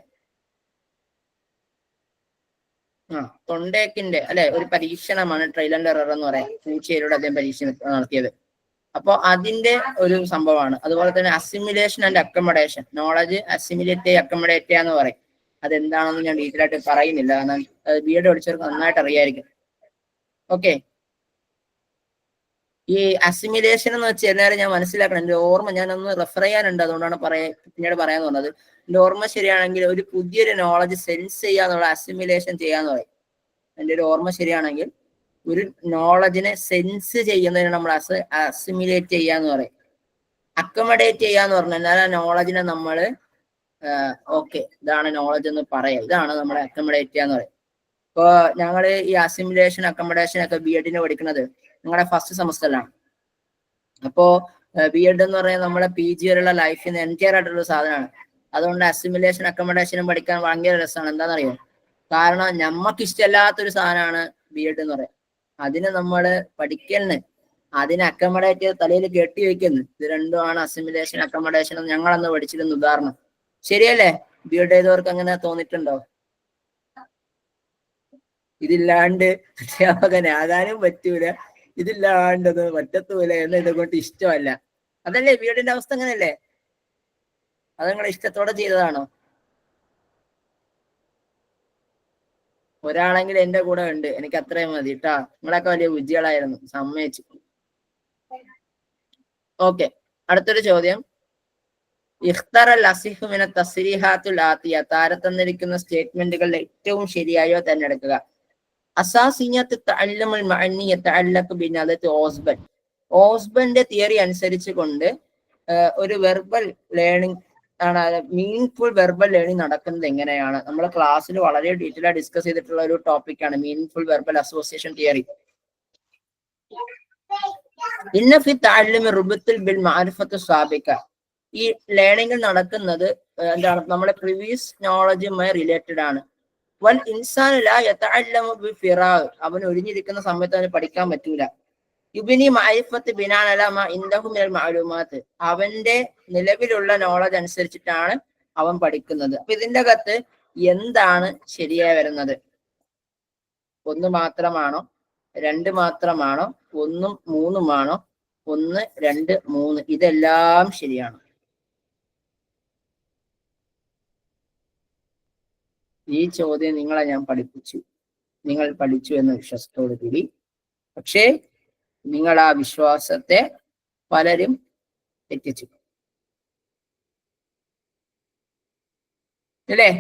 തൊണ്ടേക്കിന്റെ അല്ലെ ഒരു പരീക്ഷണമാണ് ട്രയൽ ആൻഡ് എറർ എന്ന് പറയാം. പൂച്ചയിലൂടെ അദ്ദേഹം പരീക്ഷണം നടത്തിയത്. അപ്പൊ അതിന്റെ ഒരു സംഭവമാണ്. അതുപോലെ തന്നെ assimilation and accommodation. Knowledge assimilate accommodate എന്ന് പറയും. അതെന്താണെന്ന് ഞാൻ ഡീറ്റെയിൽ ആയിട്ട് പറയുന്നില്ല, കാരണം ബി.എഡ് പഠിച്ചവർക്ക് നന്നായിട്ട് അറിയായിരിക്കും. ഓക്കെ, ഈ അസിമിലേഷൻ എന്ന് വെച്ച് കഴിഞ്ഞാൽ ഞാൻ മനസ്സിലാക്കണം. എന്റെ ഓർമ്മ ഞാനൊന്ന് റെഫർ ചെയ്യാനുണ്ട്, അതുകൊണ്ടാണ് പിന്നീട് പറയാന്ന് പറഞ്ഞത്. എന്റെ ഓർമ്മ ശരിയാണെങ്കിൽ ഒരു പുതിയൊരു നോളജ് സെൻസ് ചെയ്യാന്നുള്ള അസിമിലേഷൻ ചെയ്യാന്ന് പറയും. എന്റെ ഒരു ഓർമ്മ ശരിയാണെങ്കിൽ ഒരു നോളജിനെ സെൻസ് ചെയ്യുന്നതിന് നമ്മൾ അസിമിലേറ്റ് ചെയ്യാന്ന് പറയും. അക്കമഡേറ്റ് ചെയ്യാന്ന് പറഞ്ഞാൽ ആ നോളജിനെ നമ്മൾ ഓക്കെ ഇതാണ് നോളജ് എന്ന് പറയാം. ഇതാണ് നമ്മളെ അക്കമഡേറ്റ് ചെയ്യാന്ന് പറയും. ഇപ്പൊ ഞങ്ങള് ഈ അസിമിലേഷൻ അക്കമഡേഷൻ ഒക്കെ ബി.എഡിന് പഠിക്കുന്നത് നിങ്ങളുടെ ഫസ്റ്റ് സെമസ്റ്ററിലാണ്. അപ്പോ ബി.എഡ് എന്ന് പറയുന്നത് നമ്മുടെ PG വരെയുള്ള ലൈഫിന് എൻറ്റയർ ആയിട്ടുള്ള സാധനമാണ്. അതുകൊണ്ട് അസിമിലേഷൻ അക്കമഡേഷനും പഠിക്കാൻ ഭയങ്കര രസമാണ്. എന്താണെന്നറിയോ? കാരണം നമ്മക്ക് ഇഷ്ടമല്ലാത്തൊരു സാധനമാണ് ബി.എഡ് എന്ന് പറയാം. അതിന് നമ്മള് പഠിക്കലിന് അതിനെ അക്കമഡേറ്റ് ചെയ്ത് തലയിൽ കെട്ടി വെക്കുന്നു. ഇത് രണ്ടുമാണ് അസിമിലേഷൻ അക്കമഡേഷൻ എന്ന് ഞങ്ങളന്ന് പഠിച്ചിരുന്ന ഉദാഹരണം. ശരിയല്ലേ? ബി.എഡ് ചെയ്തവർക്ക് അങ്ങനെ തോന്നിയിട്ടുണ്ടോ? ഇതില്ലാണ്ട് അധ്യാപകനാകാനും പറ്റൂല, ഇതില്ലാണ്ടത് പറ്റത്തൂല എന്ന് ഇതുകൊണ്ട് ഇഷ്ടമല്ല. അതല്ലേ ബി.എഡിന്റെ അവസ്ഥ? അങ്ങനെയല്ലേ? അത് നിങ്ങളെ ഇഷ്ടത്തോടെ ചെയ്തതാണോ? ഒരാളെങ്കിലും എന്റെ കൂടെ ഉണ്ട്, എനിക്ക് അത്രയും മതി കേട്ടാ. നിങ്ങളൊക്കെ വലിയ വിജയികളായിരുന്നു, സമ്മതിച്ചു. ഓക്കെ, അടുത്തൊരു ചോദ്യം. ഇഖ്തറൽ അസിഹു മിന തസ്രീഹാത്തുൽ ആതിയ. താരെ തന്നിരിക്കുന്ന സ്റ്റേറ്റ്മെന്റുകളിൽ ഏറ്റവും ശരിയായോ തിരഞ്ഞെടുക്കുക. അസാസിയത്ത് തഅല്ലുമുൽ മഅനി യതഅല്ലഖു ബിനദത്ത് ഓസ്ബൻ. ഓസ്ബന്റെ തിയറി അനുസരിച്ച് കൊണ്ട് ഒരു വെർബൽ ലേണിംഗ് ആണ്, മീനിങ്ഫുൾ വെർബൽ ലേണിംഗ് നടക്കുന്നത് എങ്ങനെയാണ്? നമ്മൾ ക്ലാസ്സിൽ വളരെ ഡീറ്റെയിൽ ആയി ഡിസ്കസ് ചെയ്തിട്ടുള്ള ഒരു ടോപ്പിക്കാണ് മീനിങ്ഫുൾ വെർബൽ അസോസിയേഷൻ തിയറി. ഇന്ന ഫി തഅല്ലുമി റുബത്തുൽ ബിൽ മഅരിഫത്തു സാബിക. ഈ ലേണിംഗ് നടക്കുന്നത് എന്താണ്? നമ്മുടെ പ്രീവിയസ് നോളജുമായി റിലേറ്റഡ് ആണ്. വൽ ഇൻസാനു ലാ യതഅല്ലമു ബിഫിറാഗ്. അവൻ ഒഴിഞ്ഞിരിക്കുന്ന സമയത്ത് അവന് പഠിക്കാൻ പറ്റൂല. യുബിനി മഅരിഫത്ത് ബിനാൻ അലാ മാ ഇൻദഹു മിനൽ മഅലൂമാത്ത്. അവന്റെ നിലവിലുള്ള നോളജ് അനുസരിച്ചിട്ടാണ് അവൻ പഠിക്കുന്നത്. അപ്പൊ ഇതിന്റെ അകത്ത് എന്താണ് ശരിയായി വരുന്നത്? 1 മാത്രമാണോ? 2 മാത്രമാണോ? 1ഉം 3ഉമാണോ? 1, 2, 3 ഇതെല്ലാം ശരിയാണ്. ഈ ചോദ്യം നിങ്ങളെ ഞാൻ പഠിപ്പിച്ചു, നിങ്ങൾ പഠിച്ചു എന്ന വിശ്വാസത്തോടു കൂടി. പക്ഷേ നിങ്ങൾ ആ വിശ്വാസത്തെ പലരും തെറ്റിച്ചു, അല്ലേ?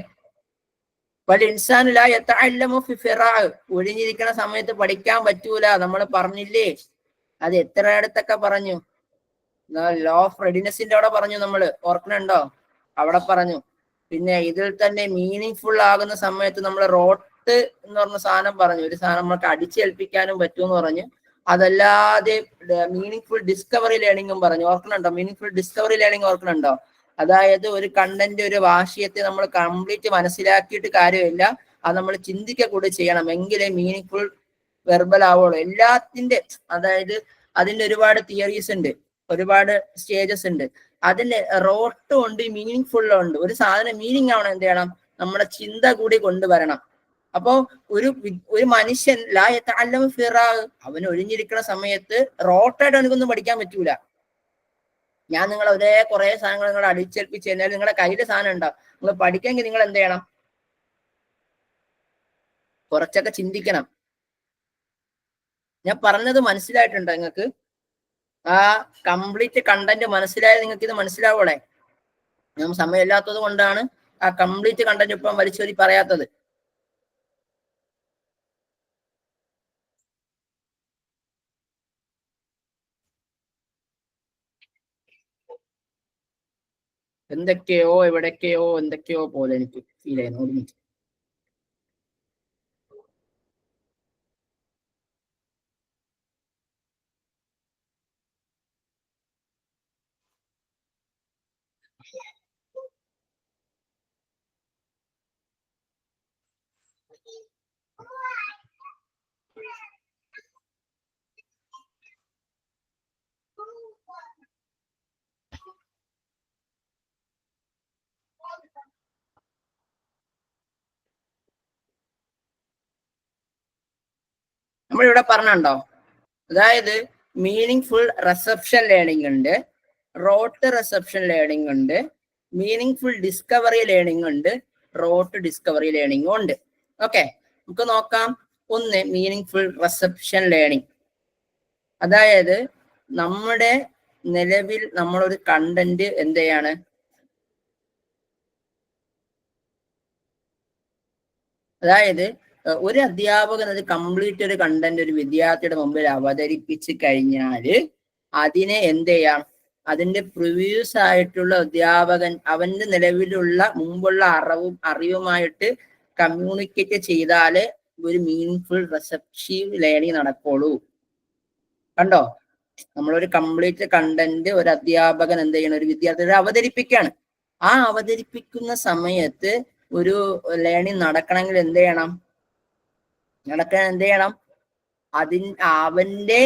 ഒഴിഞ്ഞിരിക്കുന്ന സമയത്ത് പഠിക്കാൻ പറ്റൂല, നമ്മൾ പറഞ്ഞില്ലേ? അത് എത്ര ഇടത്തൊക്കെ പറഞ്ഞു. ലോ ഓഫ് റെഡിനെസിന്റെ അവിടെ പറഞ്ഞു, നമ്മൾ ഓർക്കണുണ്ടോ? അവിടെ പറഞ്ഞു. പിന്നെ ഇതിൽ തന്നെ മീനിങ് ഫുൾ ആകുന്ന സമയത്ത് നമ്മൾ റോട്ട് എന്ന് പറഞ്ഞ സാധനം പറഞ്ഞു. ഒരു സാധനം നമ്മൾക്ക് അടിച്ചേൽപ്പിക്കാനും പറ്റുമെന്ന് പറഞ്ഞു. അതല്ലാതെ മീനിങ് ഫുൾ ഡിസ്കവറി ലേണിംഗും പറഞ്ഞു. ഓർക്കണുണ്ടോ? മീനിങ് ഫുൾ ഡിസ്കവറി ലേണിംഗ് ഓർക്കണുണ്ടോ? അതായത് ഒരു കണ്ടന്റ്, ഒരു വാശയത്തെ നമ്മൾ കംപ്ലീറ്റ് മനസ്സിലാക്കിയിട്ട് കാര്യമില്ല, അത് നമ്മൾ ചിന്തിക്കുക കൂടി ചെയ്യണം, എങ്കിലേ മീനിങ് ഫുൾ വെർബൽ ആവുള്ളൂ. എല്ലാത്തിന്റെ, അതായത് അതിന്റെ ഒരുപാട് തിയറീസ് ഉണ്ട്, ഒരുപാട് സ്റ്റേജസ് ഉണ്ട്. അതിന്റെ റോട്ടും ഉണ്ട്, മീനിങ് ഫുള്ളും ഉണ്ട്. ഒരു സാധനം മീനിങ് ആവണം, എന്ത് ചെയ്യണം? നമ്മുടെ ചിന്ത കൂടി കൊണ്ടുവരണം. അപ്പോ ഒരു മനുഷ്യൻ അവന് ഒഴിഞ്ഞിരിക്കുന്ന സമയത്ത് റോട്ടായിട്ട് എനിക്കൊന്നും പഠിക്കാൻ പറ്റൂല. ഞാൻ നിങ്ങളെ ഒരേ കുറെ സാധനങ്ങൾ നിങ്ങൾ അടിച്ചേൽപ്പിച്ച് കഴിഞ്ഞാൽ നിങ്ങളുടെ കയ്യില് സാധനം ഉണ്ടാവും. നിങ്ങൾ പഠിക്കാമെങ്കിൽ നിങ്ങൾ എന്ത് ചെയ്യണം? കുറച്ചൊക്കെ ചിന്തിക്കണം. ഞാൻ പറഞ്ഞത് മനസ്സിലായിട്ടുണ്ടോ നിങ്ങൾക്ക്? ആ കംപ്ലീറ്റ് കണ്ടന്റ് മനസ്സിലായത് നിങ്ങൾക്ക് ഇത് മനസ്സിലാവൂടെ? ഞാൻ സമയമില്ലാത്തത് കൊണ്ടാണ് ആ കംപ്ലീറ്റ് കണ്ടന്റ് ഇപ്പം വലിച്ചൊരി പറയാത്തത്. എന്തൊക്കെയോ എന്തൊക്കെയോ പോലെ എനിക്ക് ഫീൽ ചെയ്യുന്നു. ഒരുമിച്ച് നമ്മളിവിടെ പറഞ്ഞുണ്ടോ? അതായത് മീനിങ് ഫുൾ റിസപ്ഷൻ ലേണിംഗ് ഉണ്ട്, റോട്ട് റിസപ്ഷൻ ലേണിംഗ് ഉണ്ട്, മീനിങ് ഫുൾ ഡിസ്കവറി ലേണിംഗ് ഉണ്ട്, റോട്ട് ഡിസ്കവറി ലേണിംഗും ഉണ്ട്. ഓക്കെ, നമുക്ക് നോക്കാം. ഒന്ന്, മീനിങ് ഫുൾ റിസപ്ഷൻ ലേണിംഗ്. അതായത് നമ്മുടെ നിലവിൽ നമ്മളൊരു കണ്ടന്റ് എന്ത് ചെയ്യാണ്? അതായത് ഒരു അധ്യാപകൻ അത് കംപ്ലീറ്റ് ഒരു കണ്ടന്റ് ഒരു വിദ്യാർത്ഥിയുടെ മുമ്പിൽ അവതരിപ്പിച്ച് കഴിഞ്ഞാല് അതിനെ എന്ത് ചെയ്യാം? അതിന്റെ പ്രിവ്യൂസ് ആയിട്ടുള്ള അധ്യാപകൻ അവന്റെ നിലവിലുള്ള മുമ്പുള്ള അറിവുമായിട്ട് കമ്മ്യൂണിക്കേറ്റ് ചെയ്താല് ഒരു മീനിങ് ഫുൾ റിസപ്റ്റീവ് ലേണിംഗ് നടക്കുള്ളൂ. കണ്ടോ? നമ്മളൊരു കംപ്ലീറ്റ് കണ്ടന്റ് ഒരു അധ്യാപകൻ എന്ത് ചെയ്യണം? ഒരു വിദ്യാർത്ഥിയെ അവതരിപ്പിക്കുകയാണ്. ആ അവതരിപ്പിക്കുന്ന സമയത്ത് ഒരു ലേണിംഗ് നടക്കണമെങ്കിൽ എന്ത് ചെയ്യണം? എന്ത് ചെയ്യണം? അവന്റെ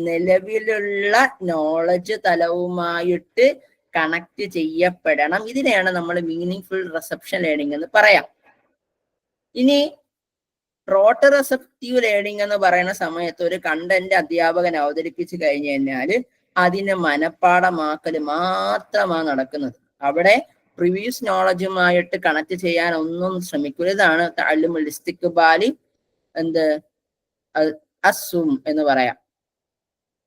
നിലവിലുള്ള നോളജ് തലവുമായിട്ട് കണക്ട് ചെയ്യപ്പെടണം. ഇതിനെയാണ് നമ്മൾ മീനിങ് ഫുൾ റിസപ്ഷൻ ലേണിംഗ് എന്ന് പറയാം. ഇനി റോട്ട് റിസപ്റ്റീവ് ലേണിംഗ് എന്ന് പറയുന്ന സമയത്ത് ഒരു കണ്ടന്റ് അധ്യാപകൻ അവതരിപ്പിച്ചു കഴിഞ്ഞു കഴിഞ്ഞാല് അതിനെ മനഃപ്പാടമാക്കൽ മാത്രമാണ് നടക്കുന്നത്. അവിടെ പ്രീവിയസ് നോളജുമായിട്ട് കണക്ട് ചെയ്യാൻ ഒന്നും ശ്രമിക്കുക. ഇതാണ് തഅല്ലുമുൽ ഇസ്തിഖ്ബാലി എന്ത് അസും എന്ന് പറയാം,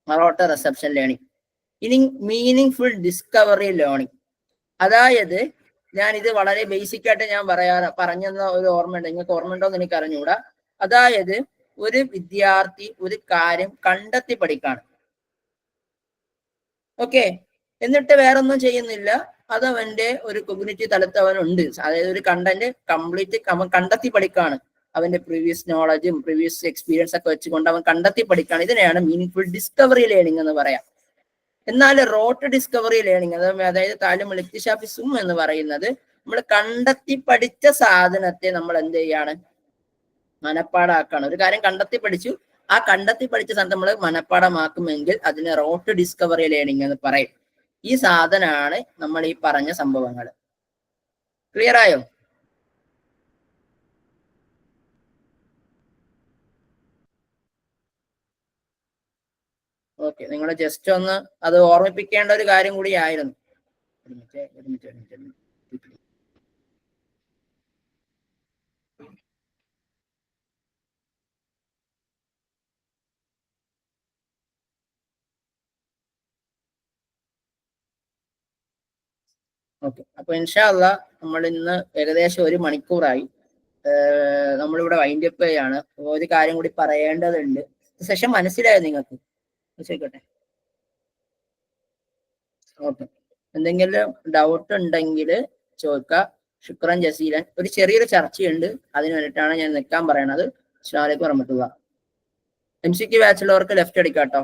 റോട്ട് റിസപ്ഷൻ ലേണിംഗ്. ഇനി മീനിങ് ഫുൾ ഡിസ്കവറി ലേണിംഗ്. അതായത് ഞാൻ ഇത് വളരെ ബേസിക് ആയിട്ട് ഞാൻ പറഞ്ഞെന്ന ഒരു ഓർമ്മയുണ്ട്. നിങ്ങൾക്ക് ഓർമ്മയുണ്ടോ എന്ന് എനിക്ക് അറിഞ്ഞുകൂടാ. അതായത് ഒരു വിദ്യാർത്ഥി ഒരു കാര്യം കണ്ടെത്തി പഠിക്കാണ്, ഓക്കെ, എന്നിട്ട് വേറൊന്നും ചെയ്യുന്നില്ല. അത് അവന്റെ ഒരു കൊഗ്നിറ്റീവ് തലത്ത് അവനുണ്ട്. അതായത് ഒരു കണ്ടന്റ് കംപ്ലീറ്റ് അവൻ കണ്ടെത്തി പഠിക്കാണ്. അവന്റെ പ്രീവിയസ് നോളജും പ്രീവിയസ് എക്സ്പീരിയൻസ് ഒക്കെ വെച്ചുകൊണ്ട് അവൻ കണ്ടെത്തി പഠിക്കാണ്. ഇതിനെയാണ് മീനിങ് ഫുൾ ഡിസ്കവറി ലേണിംഗ് എന്ന് പറയാം. എന്നാൽ റോട്ട് ഡിസ്കവറി ലേണിംഗ്, അതായത് തഅല്ലുമുൽ ഇക്തിശാഫി സും എന്ന് പറയുന്നത് നമ്മൾ കണ്ടെത്തി പഠിച്ച സാധനത്തെ നമ്മൾ എന്ത് ചെയ്യാണ്? മനഃപ്പാടാക്കാണ്. ഒരു കാര്യം കണ്ടെത്തി പഠിച്ചു, ആ കണ്ടെത്തി പഠിച്ച സാധനം നമ്മൾ മനഃപ്പാടമാക്കുമെങ്കിൽ അതിനെ റോട്ട് ഡിസ്കവറി ലേണിംഗ് എന്ന് പറയും. ഈ സാധനമാണ് നമ്മൾ ഈ പറഞ്ഞ സംഭവങ്ങൾ. ക്ലിയർ ആയോ? ഓക്കെ, നിങ്ങൾ ജസ്റ്റ് ഒന്ന് അത് ഓർമ്മിപ്പിക്കേണ്ട ഒരു കാര്യം കൂടി ആയിരുന്നു. ഒരു മിനിറ്റ് ഓക്കെ, അപ്പൊ ഇൻഷാ അള്ളാ നമ്മൾ ഇന്ന് ഏകദേശം 1 മണിക്കൂറായി. നമ്മളിവിടെ വൈൻഡ് അപ്പ് ചെയ്യാണ്. ഒരു കാര്യം കൂടി പറയേണ്ടതുണ്ട്. സെഷൻ മനസ്സിലായോ നിങ്ങൾക്ക്? ചോദിക്കട്ടെ. ഓക്കെ, എന്തെങ്കിലും ഡൗട്ട് ഉണ്ടെങ്കിൽ ചോദിക്കുക. ശുക്രൻ ജസീലൻ. ഒരു ചെറിയൊരു ചർച്ചയുണ്ട്, അതിന് വേണ്ടിയിട്ടാണ് ഞാൻ നിൽക്കാൻ പറയണത്. അസ്സലാമു അലൈക്കും വറഹ്മത്തുള്ളാഹി. MCQ ബാച്ചിലുള്ളവർക്ക് ലെഫ്റ്റ് അടിക്കാം കേട്ടോ.